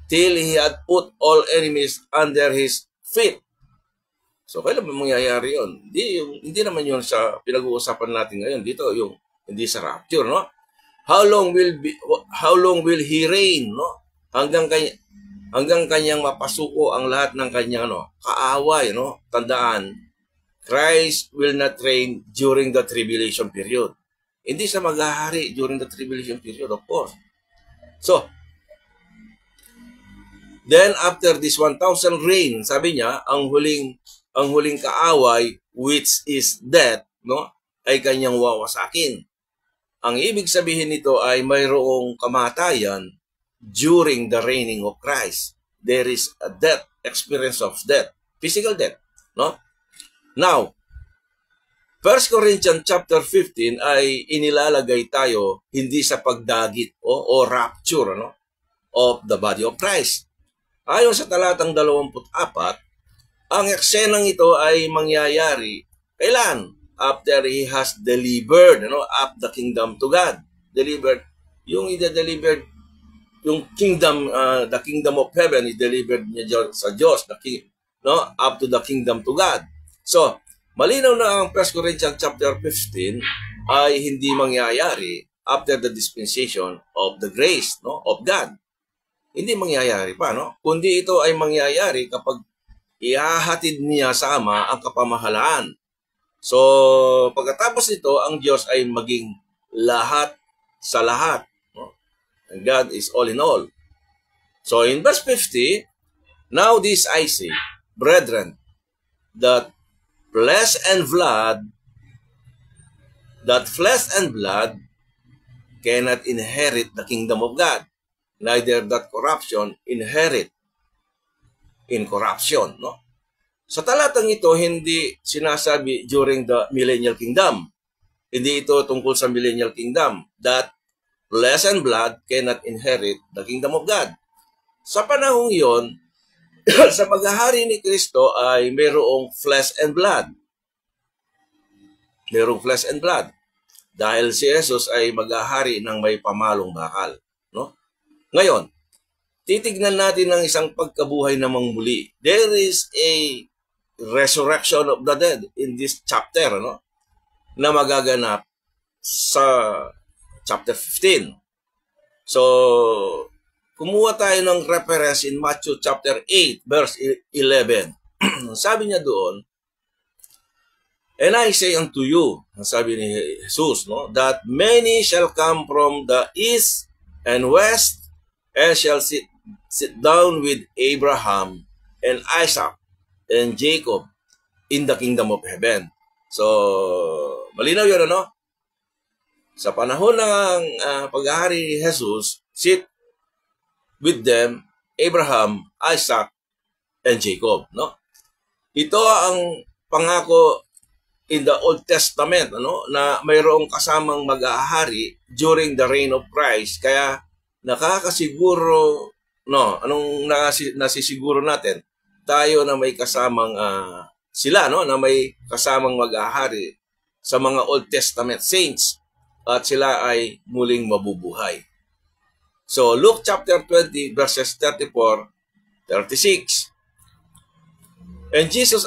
till He had put all enemies under His feet. So, kailan ba mangyayari yun? Hindi naman yun sa pinag-uusapan natin ngayon. Dito, hindi sa rapture, How long will He reign, Hanggang kanyang mapasuko ang lahat ng kanyang, kaaway, Tandaan, Christ will not reign during the tribulation period. Hindi siya maghahari during the tribulation period, of course. So, then after this 1,000 reign, sabi niya, ang huling kaaway, which is death, ay kanyang wawasakin. Ang ibig sabihin nito ay mayroong kamatayan during the reigning of Christ. There is a death, experience of death, physical death, Now, 1 Corinthians chapter 15 ay inilalagay tayo hindi sa pagdagit o rapture of the body of Christ. Ayon sa talatang 24, ang eksenang ito ay mangyayari kailan? After He has delivered up the kingdom to God. Delivered yung i-deliver yung kingdom, the kingdom of heaven is delivered niya sa Diyos, no, up to the kingdom to God. So, malinaw na ang 1 Corinthians chapter 15 ay hindi mangyayari after the dispensation of the grace, no, of God. Hindi mangyayari pa, no? Kundi ito ay mangyayari kapag ihahatid niya sa Ama ang kapamahalaan. So, pagkatapos nito, ang Diyos ay maging lahat sa lahat. And God is all in all. So in verse 50, now this I say, brethren, that flesh and blood cannot inherit the kingdom of God, neither that corruption inherit incorruption. No? Sa talatang ito, hindi sinasabi during the millennial kingdom. Hindi ito tungkol sa millennial kingdom, that flesh and blood cannot inherit the kingdom of God. Sa panahong yon, sa paghahari ni Kristo ay mayroong flesh and blood. Mayroong flesh and blood. Dahil si Jesus ay maghahari ng may pamalong bakal. No? Ngayon, titignan natin ang isang pagkabuhay na muli. There is a resurrection of the dead in this chapter, no? Na magaganap sa chapter 15. So, kumuha tayo ng reference in Matthew chapter 8, verse 11. Sabi niya doon, and I say unto you, sabi ni Jesus, no, that many shall come from the east and west and shall sit down with Abraham and Isaac and Jacob in the kingdom of heaven. So, malinaw yun, ano? Sa panahon ng paghahari ni Jesus, sit with them, Abraham, Isaac, and Jacob. No? Ito ang pangako in the Old Testament, ano, na mayroong kasamang maghahari during the reign of Christ. Kaya nakakasiguro, no, anong nasisiguro natin? Tayo na may kasamang sila, no, na may kasamang maghahari sa mga Old Testament saints. At sila ay muling mabubuhay. So, Luke chapter 20, verses 34, 36. And Jesus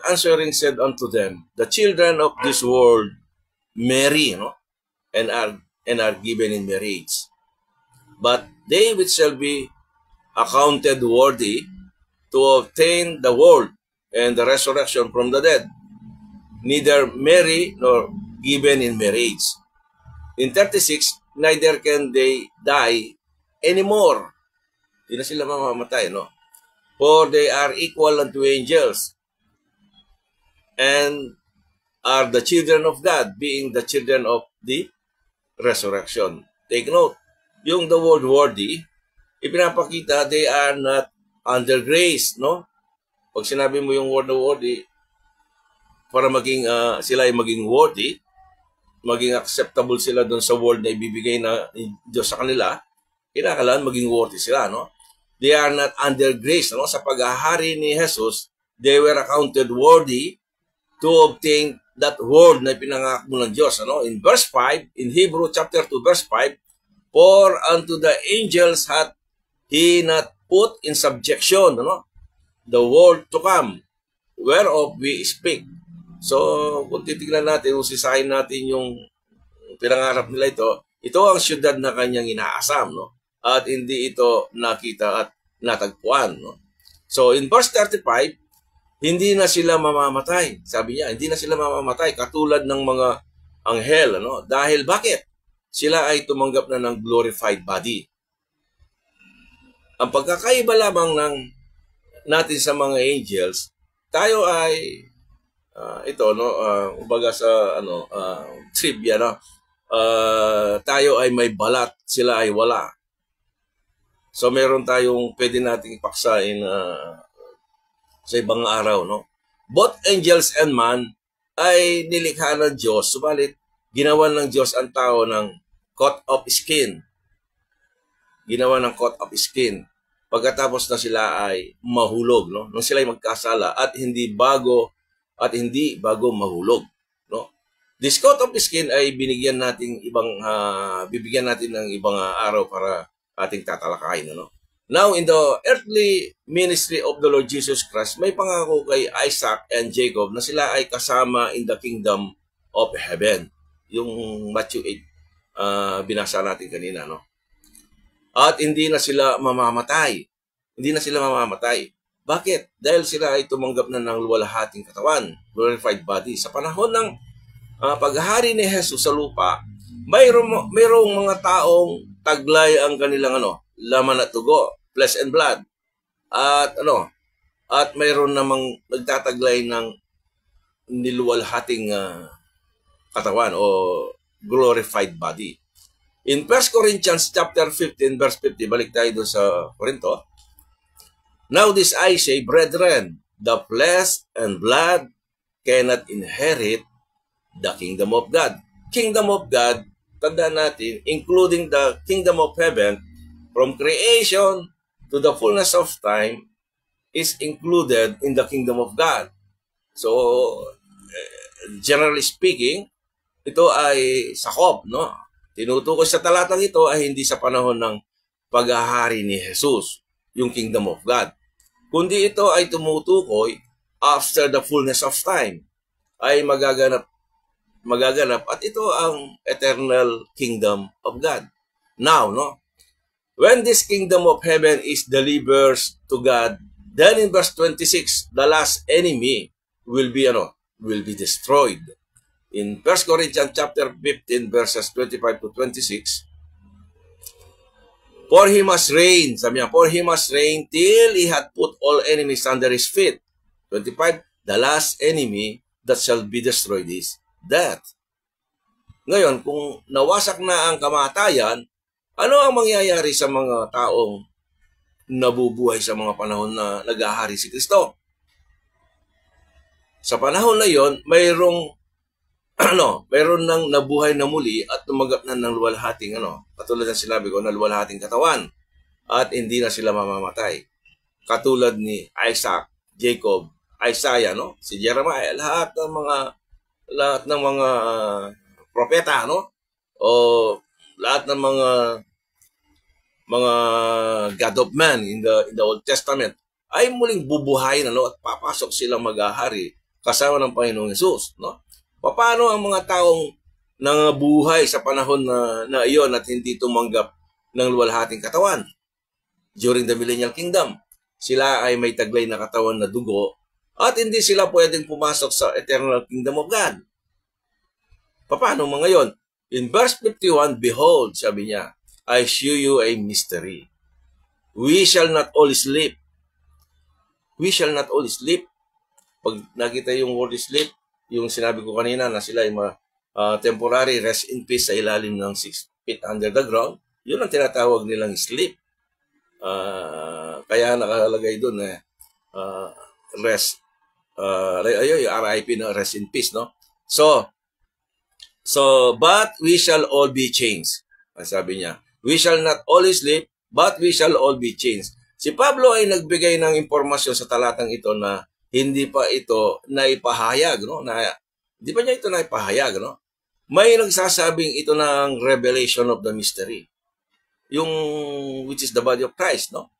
answering said unto them, the children of this world marry, no? and are given in marriage. But they which shall be accounted worthy to obtain the world and the resurrection from the dead, neither marry nor given in marriage. In 36, neither can they die anymore. Hindi na sila mamamatay, no? For they are equal unto angels and are the children of God, being the children of the resurrection. Take note, yung the word worthy, ipinapakita they are not under grace, no? Pag sinabi mo yung word na worthy, para maging sila ay maging worthy, maging acceptable sila doon sa world na ibibigay na Diyos sa kanila, kinakailangan maging worthy sila, no? They are not under grace, no? Sa paghahari ni Jesus, they were accounted worthy to obtain that word na pinangako ng Diyos, ano? In verse 5, in Hebrew chapter 2, verse 5, for unto the angels hath he not put in subjection, ano? The world to come, whereof we speak. So, kung titignan natin, usisahin natin yung pinangarap nila ito ang syudad na kanyang inaasam, no? At hindi ito nakita at natagpuan, no? So, in verse 35, hindi na sila mamamatay. Sabi niya, hindi na sila mamamatay katulad ng mga anghel, no? Dahil bakit? Sila ay tumanggap na ng glorified body. Ang pagkakaiba lamang natin sa mga angels, tayo ay ito, no, ubaga sa trivia, no, tayo ay may balat, sila ay wala. So meron tayong pwede nating paksain sa ibang araw, no. Both angels and man ay nilikha ng Diyos, subalit ginawan ng Diyos ang tao ng coat of skin. Ginawa ng coat of skin. Pagkatapos na sila ay mahulog, no, nung sila ay magkasala at hindi bago mahulog, no? This coat of skin ay bibigyan natin ng ibang araw para ating tatalakayin, ano? Now, in the earthly ministry of the Lord Jesus Christ, may pangako kay Isaac and Jacob na sila ay kasama in the kingdom of heaven. Yung Matthew 8, binasa natin kanina, no? At hindi na sila mamamatay. Hindi na sila mamamatay. Bakit? Dahil sila ay tumanggap na ng luwalhating katawan, glorified body. Sa panahon ng paghahari ni Jesus sa lupa, mayroong mga taong taglay ang kanilang laman at dugo, flesh and blood. At mayroon namang nagtataglay ng niluwalhating katawan o glorified body. In 1 Corinthians chapter 15 verse 50, balik tayo doon sa Corinto. Now this I say, brethren, the flesh and blood cannot inherit the kingdom of God. Kingdom of God, tandaan natin, including the kingdom of heaven, from creation to the fullness of time, is included in the kingdom of God. So, generally speaking, ito ay sakop, no? Tinutukoy sa talatang ito ay hindi sa panahon ng paghahari ni Jesus, yung kingdom of God. Kundi ito ay tumutukoy after the fullness of time, ay magaganap at ito ang eternal kingdom of God. Now, no? When this kingdom of heaven is delivered to God, then in verse 26, the last enemy will be destroyed. In 1 Corinthians chapter 15 verses 25 to 26, for he must reign, sabi niya, for he must reign till he had put all enemies under his feet. 25, the last enemy that shall be destroyed is death. Ngayon, kung nawasak na ang kamatayan, ano ang mangyayari sa mga taong nabubuhay sa mga panahon na naghahari si Kristo? Sa panahon na yon, mayroon nang nabuhay na muli at tumanggap na ng luwalhating katulad ng sinabi ko, na luwalhating katawan at hindi na sila mamamatay. Katulad ni Isaac, Jacob, Isaiah, si Jeremiah, lahat ng mga propeta, o lahat ng mga God of man in the Old Testament ay muling bubuhayin at papasok silang maghahari kasama ng Panginoong Hesus, no? Paano ang mga taong nangabuhay sa panahon na iyon at hindi tumanggap ng luwalhating katawan? During the Millennial Kingdom, sila ay may taglay na katawan na dugo at hindi sila pwedeng pumasok sa Eternal Kingdom of God. Paano mga yon? In verse 51, behold, sabi niya, I shew you a mystery. We shall not all sleep. We shall not all sleep. Pag nakita yung word sleep, yung sinabi ko kanina na sila ay temporary rest in peace sa ilalim ng 6 feet under the ground, yun ang tinatawag nilang sleep. Kaya nakalagay doon rest, yung RIP na rest in peace, no? So, but we shall all be changed. Sabi niya, we shall not all sleep, but we shall all be changed. Si Pablo ay nagbigay ng impormasyon sa talatang ito na hindi pa ito naipahayag, no? Hindi pa niya ito naipahayag, no? May nagsasabing ito ng revelation of the mystery. Yung which is the body of Christ, no?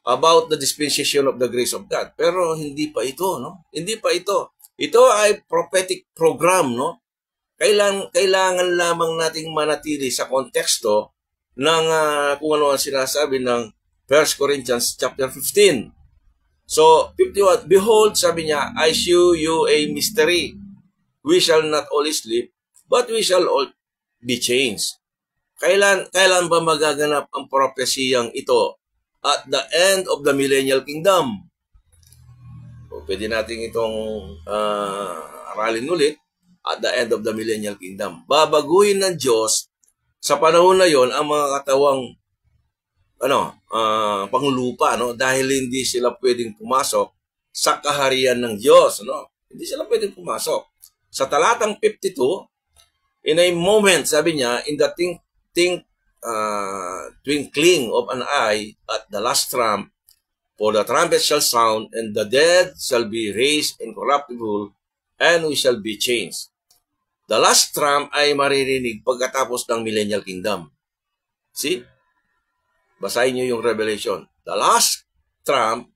About the dispensation of the grace of God. Pero hindi pa ito, no? Hindi pa ito. Ito ay prophetic program, no? Kailangan lamang nating manatili sa konteksto ng kung ano ang sinasabi ng 1 Corinthians chapter 15. So, 51, behold, sabi niya, I shew you a mystery. We shall not all sleep, but we shall all be changed. Kailan ba magaganap ang propesiyang ito? At the end of the millennial kingdom. So, pwede natin itong aralin ulit. At the end of the millennial kingdom. Babaguhin ng Diyos sa panahon na yon ang mga katawang panglupa, no? Dahil hindi sila pwedeng pumasok sa kaharian ng Diyos, no? Hindi sila pwedeng pumasok. Sa talatang 52, in a moment, sabi niya, in the twinkling of an eye at the last trump, for the trumpet shall sound, and the dead shall be raised incorruptible, and we shall be changed. The last trump ay maririnig pagkatapos ng millennial kingdom. See? Basahin nyo yung Revelation. The last trump,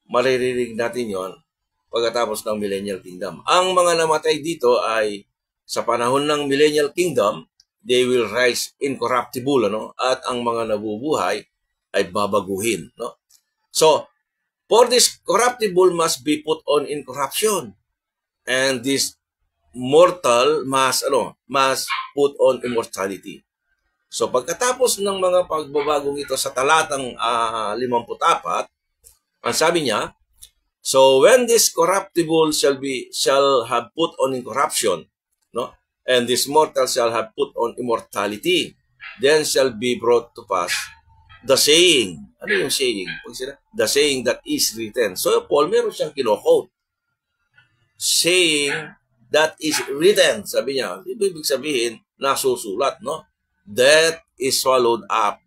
maririnig natin yon pagkatapos ng millennial kingdom. Ang mga namatay dito ay sa panahon ng millennial kingdom, they will rise incorruptible, ano? At ang mga nabubuhay ay babaguhin, no? So, for this corruptible must be put on incorruption, and this mortal must put on immortality. So pagkatapos ng mga pagbabagong ito sa talatang 54, ang sabi niya, so when this corruptible shall have put on incorruption, no, and this mortal shall have put on immortality, then shall be brought to pass the saying. Ano yung saying? The saying that is written. So Paul meron siyang kino-quote. Saying that is written, sabi niya. Ibig sabihin, nasusulat, no? Death is swallowed up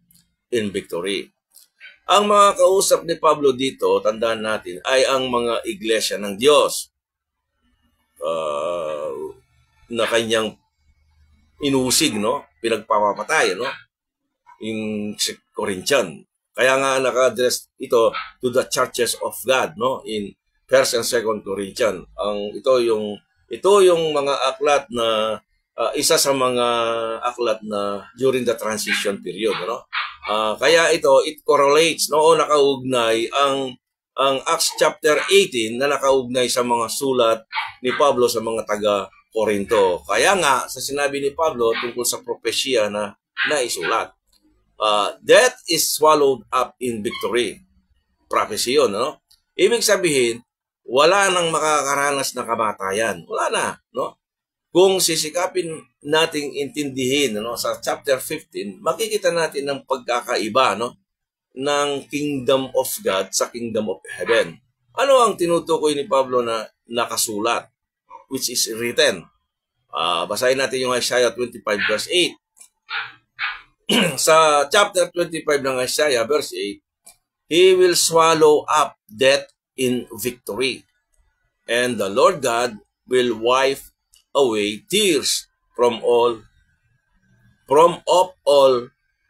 in victory. Ang mga kausap ni Pablo dito, tandaan natin, ay ang mga iglesia ng Diyos na kanyang inusig, no? Pinagpapatay, no? In Corinthian. Kaya nga naka-address ito to the churches of God, no? In 1st and 2nd Corinthian. Ito yung mga aklat na isa sa mga aklat na during the transition period, no? Kaya it correlates, no, nakaugnay ang Acts chapter 18 na nakaugnay sa mga sulat ni Pablo sa mga taga Corinto. Kaya nga sa sinabi ni Pablo tungkol sa propesya na naisulat, death is swallowed up in victory. Prophecy yun, no? Ibig sabihin, wala nang makakaranas na kamatayan. Wala na, no? Kung sisikapin nating intindihin, no, sa chapter 15, makikita natin ang pagkakaiba, no, ng kingdom of God sa kingdom of heaven. Ano ang tinutukoy ni Pablo na nakasulat, which is written? Basahin natin yung Isaiah 25 verse 8. Sa chapter 25 ng Isaiah verse 8, He will swallow up death in victory, and the Lord God will wipe away tears from all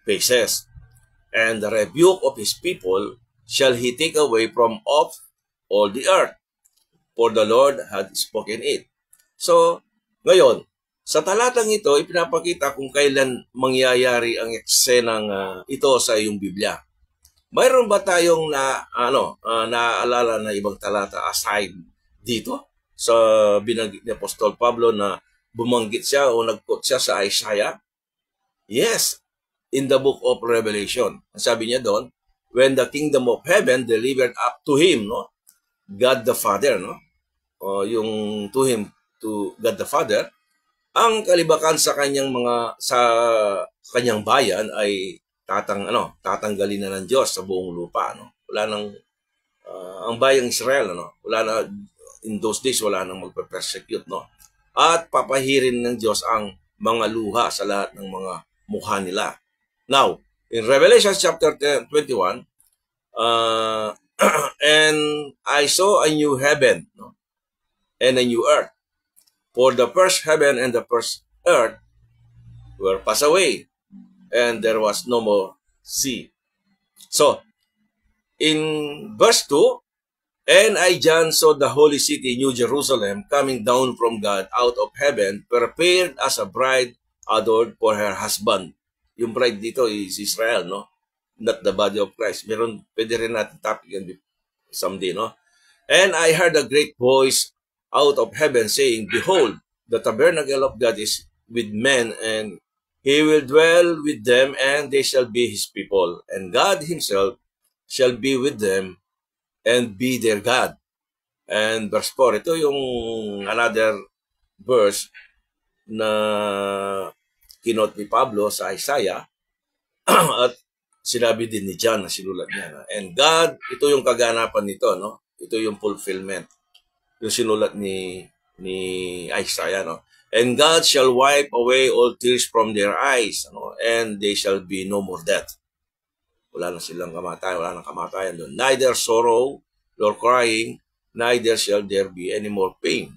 faces, and the rebuke of his people shall he take away from off all the earth, for the Lord had spoken it. So, ngayon, sa talatang ito, ipinapakita kung kailan mangyayari ang eksenang ito sa iyong Biblia. Mayroon ba tayong naaalala na ibang talata aside dito sa binanggit ni Apostol Pablo na bumanggit siya o nag-quote siya sa Isaiah? Yes, in the book of Revelation. Sabi niya doon, when the kingdom of heaven delivered up to him, no, God the Father, no, yung to him, to God the Father, ang kalibakan sa kanyang kanyang bayan ay tatanggalin na ng Diyos sa buong lupa, no. Wala nang ang bayang Israel, no, wala na in those days, wala nang magpe-persecute, no. At papahirin ng Diyos ang mga luha sa lahat ng mga mukha nila. Now, in Revelation chapter 21, and I saw a new heaven, no, and a new earth. For the first heaven and the first earth were passed away, and there was no more sea. So, in verse 2, and I, John, saw the holy city, New Jerusalem, coming down from God out of heaven, prepared as a bride adored for her husband. Yung bride dito is Israel, no? Not the body of Christ. Pwede rin natin topic yan someday, no? And I heard a great voice out of heaven saying, Behold, the tabernacle of God is with men, and He will dwell with them, and they shall be His people. And God Himself shall be with them, and be their God. And verse 4, ito yung another verse na kinot ni Pablo sa Isaiah, at sinabi din ni John na sinulat niya. And God, ito yung kaganapan nito, no? Ito yung fulfillment. Yung sinulat ni Isaiah, no? And God shall wipe away all tears from their eyes, no? And they shall be no more death. Wala na silang kamatayan, wala nang kamatayan doon. Neither sorrow nor crying, neither shall there be any more pain.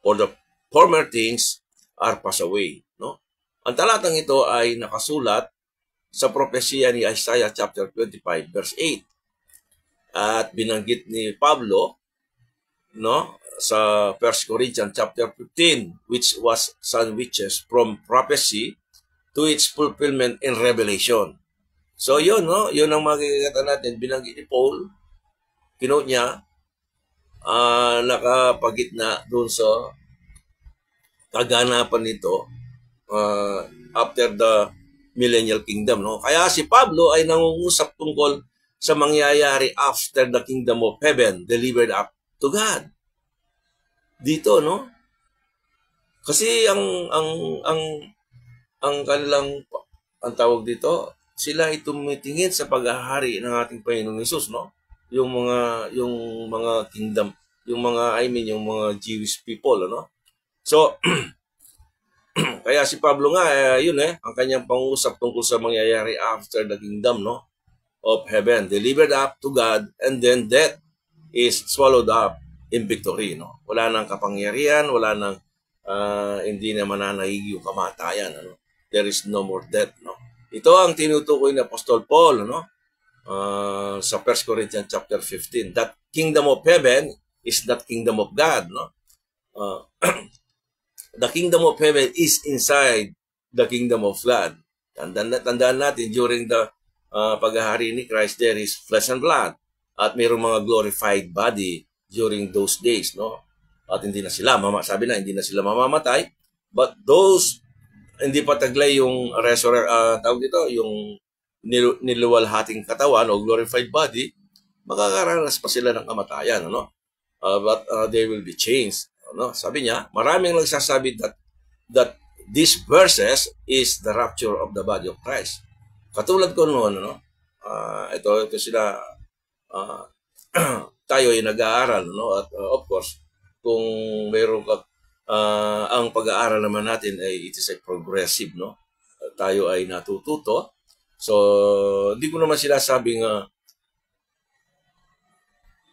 For the former things are passed away. No? Ang talatang ito ay nakasulat sa propesya ni Isaiah chapter 25 verse 8. At binanggit ni Pablo, no, sa 1 Corinthians chapter 15, which was sandwiches from prophecy to its fulfillment in Revelation. So yun, no, yun ang makikita natin. Binanggit ni Paul, kinote niya, nakapagitna doon sa kaganapan nito after the millennial kingdom. No? Kaya si Pablo ay nangungusap tungkol sa mangyayari after the kingdom of heaven delivered up to God. Dito, no? Kasi ang kanilang ang tawag dito, sila ay tumitingin sa paghahari ng ating Panginoong Hesus, no? Yung mga kingdom, yung mga Jewish people, no? So kaya si Pablo nga, yun ang kanyang pangusap tungkol sa mangyayari after the kingdom, no, of heaven, delivered up to God, and then death is swallowed up in victory, no. Wala nang kapangyarihan, wala nang hindi na mananahig yung kamatayan, ano. There is no more death, no. Ito ang tinutukoy ni Apostol Paul, no, sa 1 Corinthians chapter 15. That kingdom of heaven is that kingdom of God, no. The kingdom of heaven is inside the kingdom of God. Tandaan natin, during the paghahari ni Christ, there is flesh and blood. At mayroong mga glorified body during those days, no? At hindi na sila, sabi na, hindi na sila mamamatay. But those, hindi pa taglay yung tawag dito, yung niluwalhating katawan o glorified body, makakaranas pa sila ng kamatayan, ano? But they will be changed. No, sabi niya, maraming nagsasabi that these verses is the rapture of the body of Christ. Katulad ko noon, no? Ito sila, tayo ay nag-aaral, no? At of course, kung mayroon ang pag-aaral naman natin ay it is a progressive, no? Tayo ay natututo. So, hindi ko naman sinasabing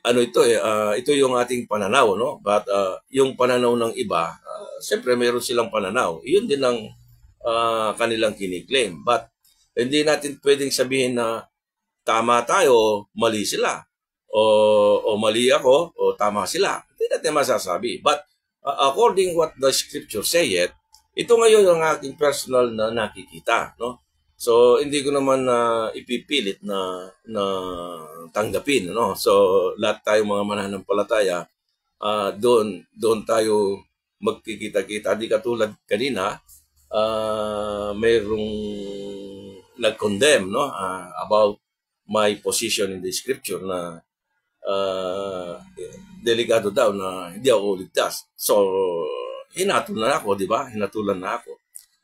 ito yung ating pananaw, no? But yung pananaw ng iba, siyempre mayroon silang pananaw. Iyon din ang kanilang kiniklaim. But hindi natin pwedeng sabihin na tama tayo, mali sila. O mali ako, o tama sila. Hindi natin masasabi. But according what the scripture say ito ngayon ang aking personal na nakikita, no? So, hindi ko naman ipipilit na tanggapin, no? So, lahat tayo mga mananampalataya, doon tayo magkikita-kita. Di katulad kanina, mayroong nag-condemn, no? About my position in the scripture na delikado daw na hindi ako ligtas. So, hinatol na ako, di ba? Hinatulan na ako.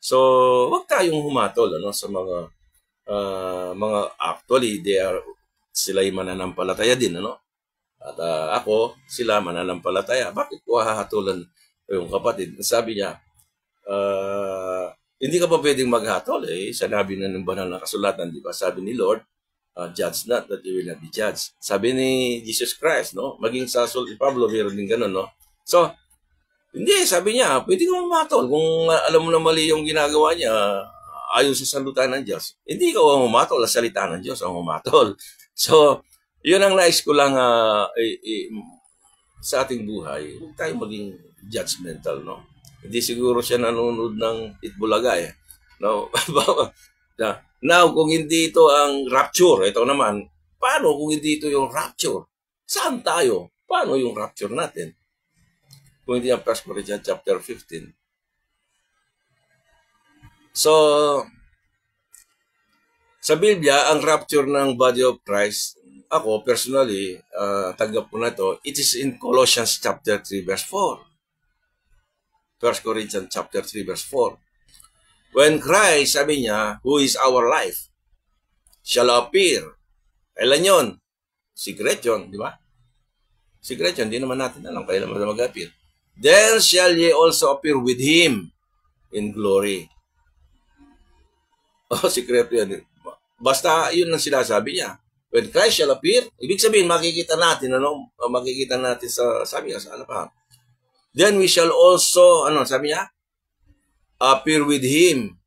So, wag tayong humatol sa mga actually sila'y mananampalataya din, ano? At sila mananampalataya. Bakit ko hahatulan yung kapatid? Sabi niya, hindi ka pa pwedeng maghatol sinabi na ng banal na kasulatan, di ba? Sabi ni Lord, judge not that you will not be judged. Sabi ni Jesus Christ, no? Maging sa Pablo, meron din ganun, no? So, hindi, sabi niya, pwede ka mamatol. Kung alam mo na mali yung ginagawa niya, ayon sa salita ng Diyos, hindi ka mamatol, sa salita ng Diyos ang mamatol. So, yun ang nais ko lang sa ating buhay. Huwag tayo maging judgmental, no? Hindi siguro siya nanonood ng Itbulaga, no? Now, kung hindi ito ang rapture, ito naman, paano kung hindi ito yung rapture? Saan tayo? Paano yung rapture natin? Kung hindi ang 1 Corinthians chapter 15. So, sa Biblia, ang rapture ng body of Christ, ako personally, tanggap ko na ito, it is in Colossians chapter 3 verse 4. 1 Corinthians chapter 3 verse 4. When Christ, sabi niya, who is our life, shall appear. Kailan yun? Secret yun, di ba? Secret yun, hindi naman natin alam kailan mag-appear. Then shall ye also appear with Him in glory. Sikreto yan. Basta yun ang sinasabi niya. When Christ shall appear, ibig sabihin, makikita natin, makikita natin sabi nga, sa ano pa? then we shall also, ano sabi niya? Appear with Him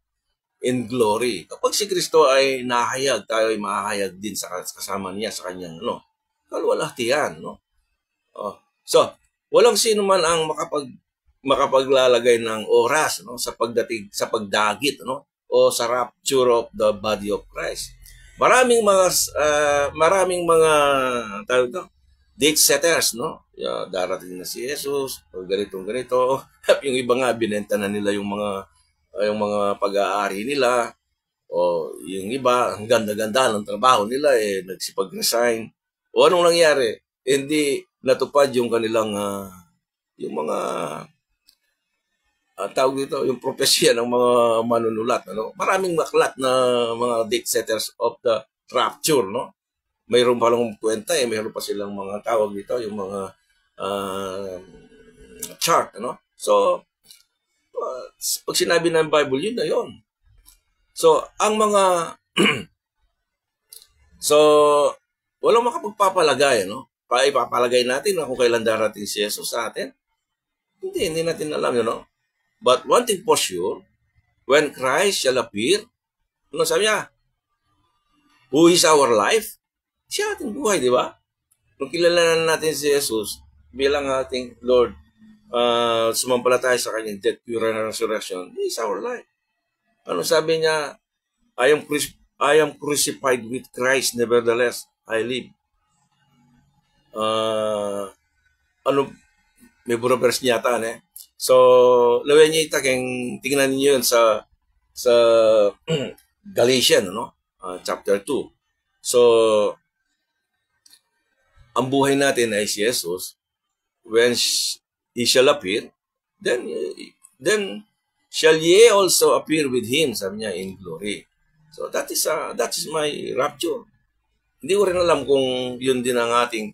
in glory. Kapag si Kristo ay nahayag, tayo ay mahahayag din sa kasama niya sa kanyang, kalwalhatian, no? So, walang sino man ang makapaglalagay ng oras, no, sa pagdagit, no, o sa rapture of the body of Christ. Maraming mga tawag ito, date setters, no? Darating na si Jesus, o ganito. Yung iba nga binenta na nila yung mga pag-aari nila, o yung iba ang ganda-ganda ng trabaho nila, nagsipag-resign. O anong nangyari? Hindi natupad yung kanilang yung mga tawag dito, yung propesya ng mga manunulat, ano? Maraming maklat na mga date setters of the rapture, no? Mayroon pa lang kwenta, mayroon pa silang mga tawag dito, yung mga chart, ano? So, pag sinabi ng Bible, yun na yun. So, ang mga so, walang makapagpapalagay, no? Ipapalagay natin kung kailan darating si Jesus sa atin. Hindi natin alam, But one thing for sure, when Christ shall appear, ano sabi niya? Who is our life? Siya ating buhay, di ba? Kung kilalanan natin si Jesus bilang ating Lord, sumampalataya sa kanyang death, burial, and resurrection, He is our life. Ano sabi niya? I am crucified with Christ, nevertheless, I live. May puro verse niyata, So, lawin niyo kung tingnan niyo yun sa Galatians, chapter 2. So, ang buhay natin ay si Jesus. When He shall appear, then shall ye also appear with Him, sabi niya, in glory. So, that is my rapture. Hindi ko rin alam kung yun din ang ating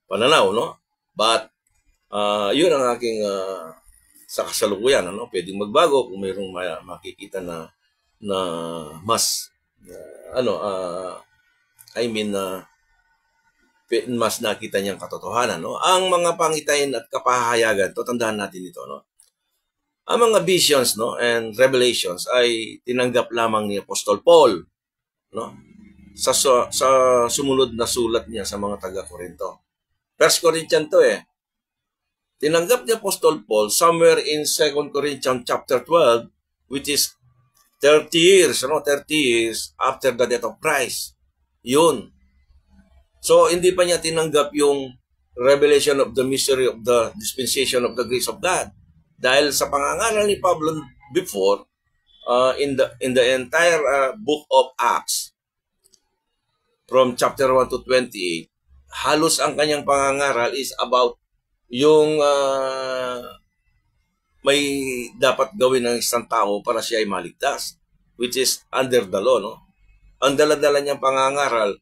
pananaw, no? But, yun ang aking sa kasalukuyan, pwedeng magbago kung mayroong makikita na mas mas nakita niyang katotohanan, no? Ang mga pangitain at kapahayagan, tandaan natin ito, no? Ang mga visions, no, and revelations ay tinanggap lamang ni Apostol Paul, no? Sa sumunod na sulat niya sa mga taga-Korinto. 1 Corinthians to tinanggap ni Apostol Paul somewhere in 2 Corinthians chapter 12, which is 30 years after the death of Christ. Yun. So, hindi pa niya tinanggap yung revelation of the mystery of the dispensation of the grace of God. Dahil sa pangangaral ni Pablo before, in the entire book of Acts, from chapter 1 to 28, halos ang kanyang pangangaral is about yung may dapat gawin ng isang tao para siya ay maligtas, which is under the law, no? Ang dala-dala niyang pangangaral,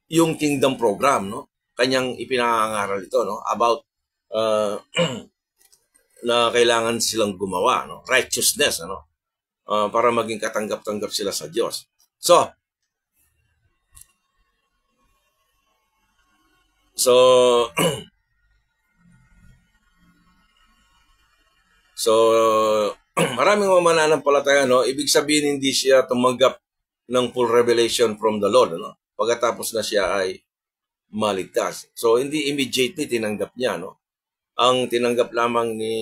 yung kingdom program, no? Kanyang ipinangangaral ito, no? About na kailangan silang gumawa, no? Righteousness, para maging katanggap-tanggap sila sa Diyos. So, maraming mga mananampalataya, ibig sabihin hindi siya tumanggap ng full revelation from the Lord, pagkatapos na siya ay maligtas. So, hindi immediately tinanggap niya, Ang tinanggap lamang ni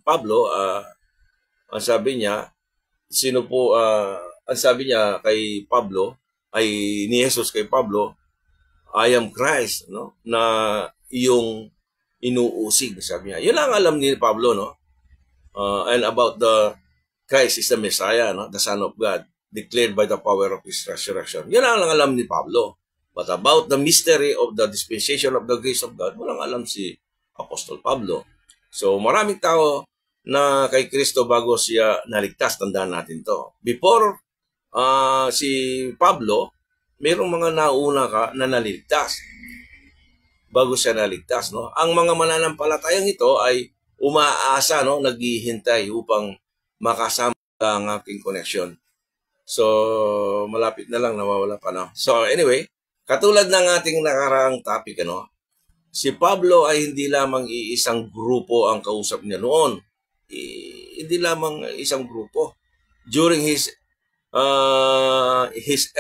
Pablo, ang sabi niya, ang sabi niya kay Pablo, ni Jesus kay Pablo, I am Christ, na iyong inuusig, sabi niya. Yun lang alam ni Pablo, and about the Christ is the Messiah, the Son of God, declared by the power of His resurrection. Yun lang alam ni Pablo. But about the mystery of the dispensation of the grace of God, walang alam si Apostol Pablo. So, maraming tao na kay Kristo bago siya naligtas. Tandaan natin to. Before si Pablo, mayroong mga nauna na naligtas bago siya naligtas, Ang mga mananampalatayang ito ay umaasa, naghihintay upang makasama ang aking connection. So, malapit na lang, nawawala pa na. So, anyway, katulad ng ating nakaraang topic, si Pablo ay hindi lamang iisang grupo ang kausap niya noon. Hindi lamang isang grupo. During his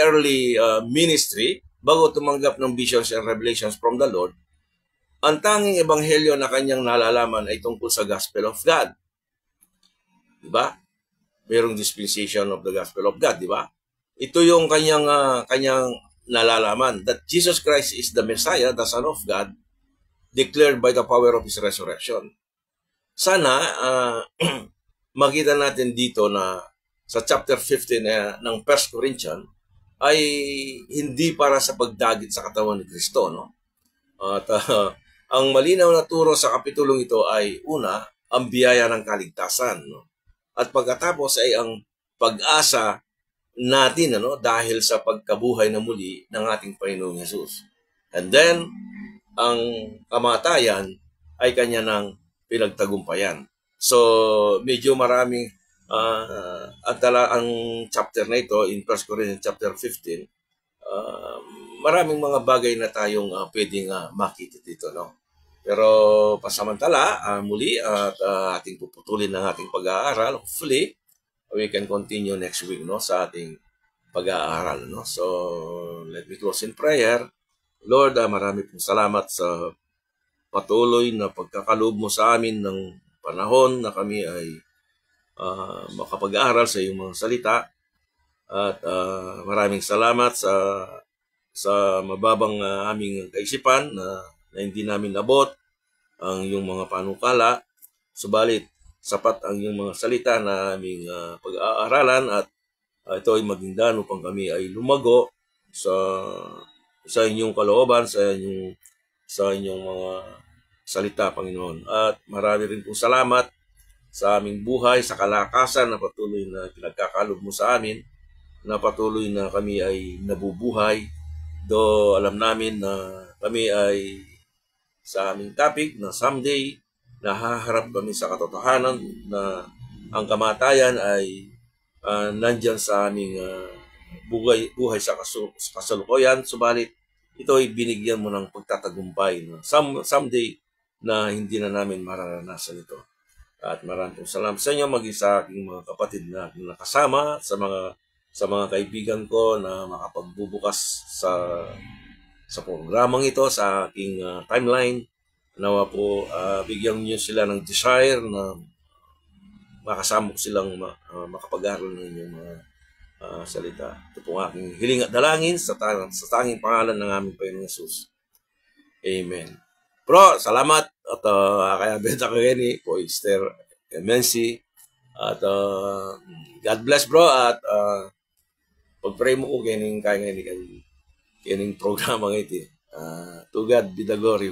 early ministry, bago tumanggap ng visions and revelations from the Lord, ang tanging ebanghelyo na kanyang nalalaman ay tungkol sa gospel of God. Diba? Mayroong dispensation of the gospel of God, diba? Ito yung kanyang nalalaman, that Jesus Christ is the Messiah, the Son of God, declared by the power of His resurrection. Sana makita natin dito na sa chapter 15 ng 1 Corinthians ay hindi para sa pagdagit sa katawan ni Kristo, no? At ang malinaw na turo sa kapitulong ito ay una, ang biyaya ng kaligtasan, no? At pagkatapos ay ang pag-asa natin, ano, dahil sa pagkabuhay na muli ng ating Panginoong Hesus. And then, ang kamatayan ay kanya ng pinagtagumpayan. So, medyo maraming ang chapter na ito, in 1 Corinthians chapter 15, maraming mga bagay na tayong pwedeng makita dito, no? Pero pasamantala, muli at ating puputulin ng ating pag-aaral. Hopefully, we can continue next week, no, sa ating pag-aaral, no? So, let me close in prayer. Lord, marami pong salamat sa patuloy na pagkakaloob mo sa amin ng panahon na kami ay makapag-aaral sa iyong mga salita. At maraming salamat sa mababang aming kaisipan na hindi namin nabot ang iyong mga panukala. Subalit, sapat ang iyong mga salita na aming pag-aaralan at ito ay maging daan upang kami ay lumago sa inyong kalooban, sa inyong mga salita, Panginoon. At marami rin po salamat sa aming buhay, sa kalakasan na patuloy na pinagkakalob mo sa amin, na patuloy na kami ay nabubuhay. Do alam namin na kami ay sa aming topic na someday nahaharap kami sa katotohanan na ang kamatayan ay nandyan sa aming buhay sa kasalukuyan. Subalit ito ay binigyan mo ng pagtatagumpay, no? Someday na hindi na namin mararanasan ito. At maraming salamat sa inyo, maging sa aking mga kapatid na nakasama, sa mga kaibigan ko na makapagbubukas sa programang ito, sa aking timeline. Nawa po, bigyan niyo sila ng desire na makasama ko silang makapag-aral ng inyong mga salita. Ito po aking hiling at dalangin sa tanging pangalan ng aming Panginoong Hesus. Amen. Bro, salamat at kaya benta ko gani po Esther MNC at God bless bro at pag-pray mo ko kining kaya kining programa ito. To God be the glory.